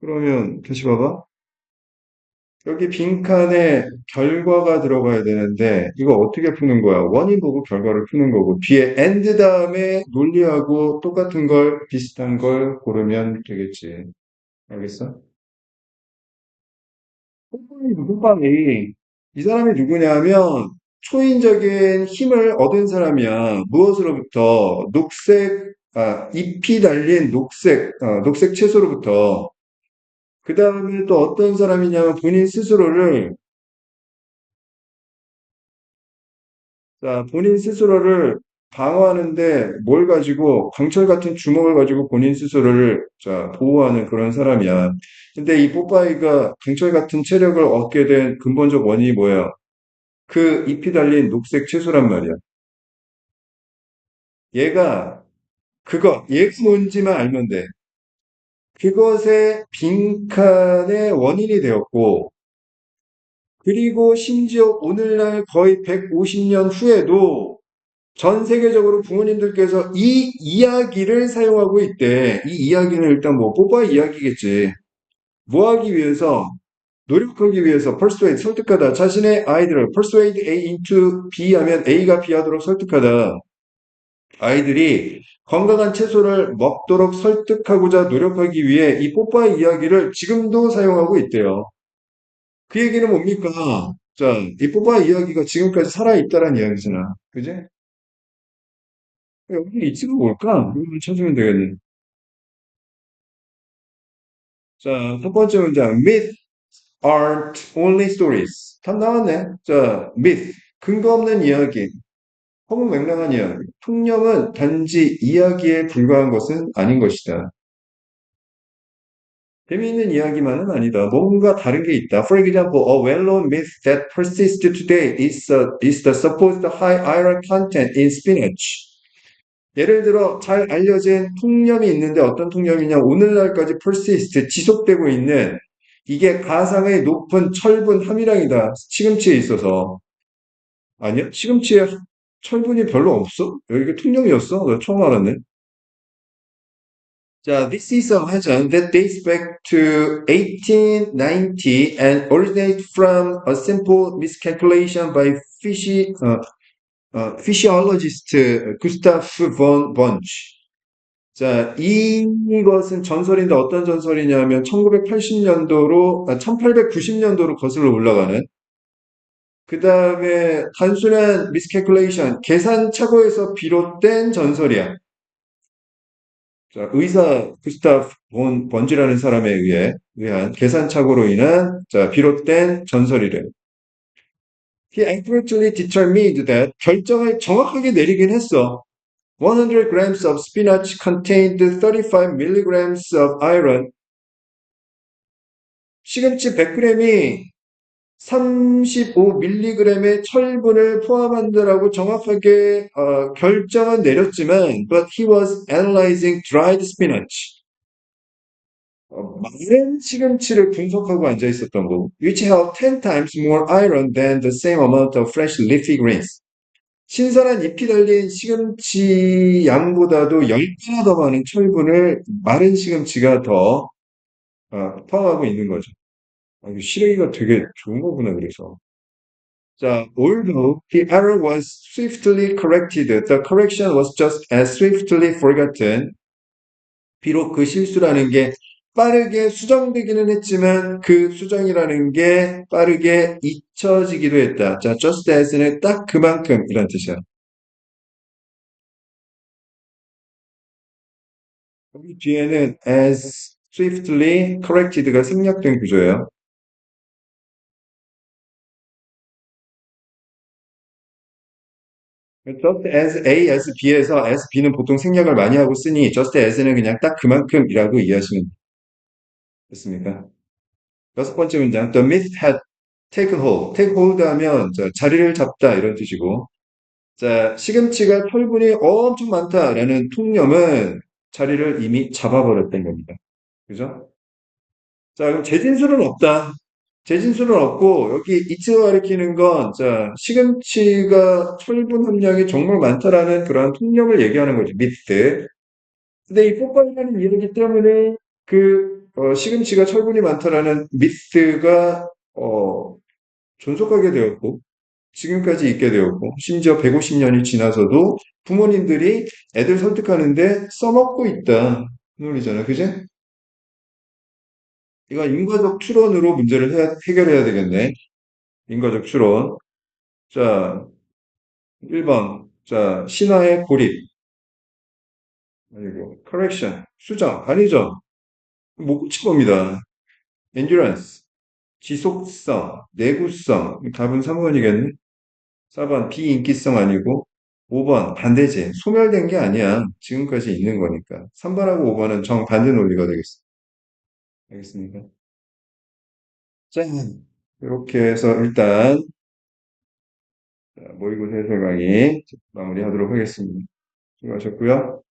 그러면 다시 봐봐. 여기 빈칸에 결과가 들어가야 되는데 이거 어떻게 푸는 거야? 원인 보고 결과를 푸는 거고 뒤에 and 다음에 논리하고 똑같은 걸 비슷한 걸 고르면 되겠지. 알겠어? 호빵이 이 사람이 누구냐면 초인적인 힘을 얻은 사람이야. 무엇으로부터? 잎이 달린 녹색 채소로부터. 그 다음에 또 어떤 사람이냐면 본인 스스로를 자, 본인 스스로를 방어하는데 뭘 가지고 강철 같은 주먹을 가지고 본인 스스로를 보호하는 그런 사람이야. 근데 이 뽀빠이가 강철 같은 체력을 얻게 된 근본적 원인이 뭐야? 그 잎이 달린 녹색 채소란 말이야. 얘가 얘가 뭔지만 알면 돼. 그것의 빈칸의 원인이 되었고, 그리고 심지어 오늘날 거의 150년 후에도 전 세계적으로 부모님들께서 이 이야기를 사용하고 있대. 이 이야기는 일단 뭐 뽀빠이 이야기겠지. 뭐 하기 위해서? 노력하기 위해서 persuade, 설득하다. 자신의 아이들을 persuade A into B 하면 A가 B 하도록 설득하다. 아이들이 건강한 채소를 먹도록 설득하고자 노력하기 위해 이 뽀빠이 이야기를 지금도 사용하고 있대요. 그 얘기는 뭡니까? 자, 이 뽀빠이 이야기가 지금까지 살아있다는 이야기잖아. 그지? 여기 이치가 뭘까? 이걸 찾으면 되겠네. 자, 첫 번째 문장. Myth aren't only stories. 답 나왔네. 자, myth. 근거 없는 이야기. 허무맹랑한 이야기. 통념은 단지 이야기에 불과한 것은 아닌 것이다. 재미있는 이야기만은 아니다. 뭔가 다른 게 있다. For example, a well-known myth that persists today is the supposed high iron content in spinach. 예를 들어 잘 알려진 통념이 있는데 어떤 통념이냐? 오늘날까지 persist, 지속되고 있는 이게 가상의 높은 철분 함유량이다. 시금치에 있어서. 아니야? 시금치에 철분이 별로 없어? 여기 통념이었어? 나 처음 알았네. 자, this is a legend that dates back to 1890 and originates from a simple miscalculation by physiologist Gustav von Bunch. 자, 이것은 전설인데 어떤 전설이냐면 1980년도로, 1890년도로 거슬러 올라가는 그 다음에 단순한 미스캘큘레이션, 계산착오에서 비롯된 전설이야. 자, 의사 구스타프 본 번지라는 사람에 의한 계산착오로 인한 자, 비롯된 전설이래. He accurately determined that 결정을 정확하게 내리긴 했어. 100 grams of spinach contained 35 milligrams of iron. 시금치 100g이 35mg의 철분을 포함한다라고 정확하게 결정은 내렸지만, but he was analyzing dried spinach. 마른 시금치를 분석하고 앉아 있었던 거, which held 10 times more iron than the same amount of fresh leafy greens. 신선한 잎이 달린 시금치 양보다도 10배나 더 많은 철분을 마른 시금치가 더 포함하고 있는 거죠. 이거 실행이가 되게 좋은 거구나, 그래서. 자, although the error was swiftly corrected, the correction was just as swiftly forgotten. 비록 그 실수라는 게 빠르게 수정되기는 했지만 그 수정이라는 게 빠르게 잊혀지기도 했다. 자, just as는 딱 그만큼 이란 뜻이야. 여기 뒤에는 as swiftly corrected가 생략된 구조예요. just as A, as B에서 as B는 보통 생략을 많이 하고 쓰니 just as는 그냥 딱 그만큼이라고 이해하시면 됐습니까? 여섯 번째 문장 The myth had taken hold. take hold 하면 자, 자리를 잡다 이런 뜻이고 자, 시금치가 철분이 엄청 많다라는 통념은 자리를 이미 잡아버렸던 겁니다. 그죠? 자, 그럼 재진술은 없다. 재진술은 없고 여기 이츠가 가리키는 건 자, 시금치가 철분 함량이 정말 많다라는 그런 통념을 얘기하는 거죠. 미트. 근데 이 뽀빠이라는 이야기 때문에 그 시금치가 철분이 많다라는 미트가 존속하게 되었고 지금까지 있게 되었고 심지어 150년이 지나서도 부모님들이 애들 설득하는데 써먹고 있다. 그 논리잖아. 그지? 이건 인과적 추론으로 문제를 해결해야 되겠네. 인과적 추론. 자, 1번. 자, 신화의 고립. 아니고, correction. 수정. 아니죠. 못 고칠 겁니다. endurance. 지속성. 내구성. 답은 3번이겠네. 4번. 비인기성 아니고. 5번. 반대지. 소멸된 게 아니야. 지금까지 있는 거니까. 3번하고 5번은 정반대 논리가 되겠습니다. 알겠습니까? 자, 이렇게 해서 일단 모의고사 해설 강의 마무리하도록 하겠습니다. 수고하셨고요.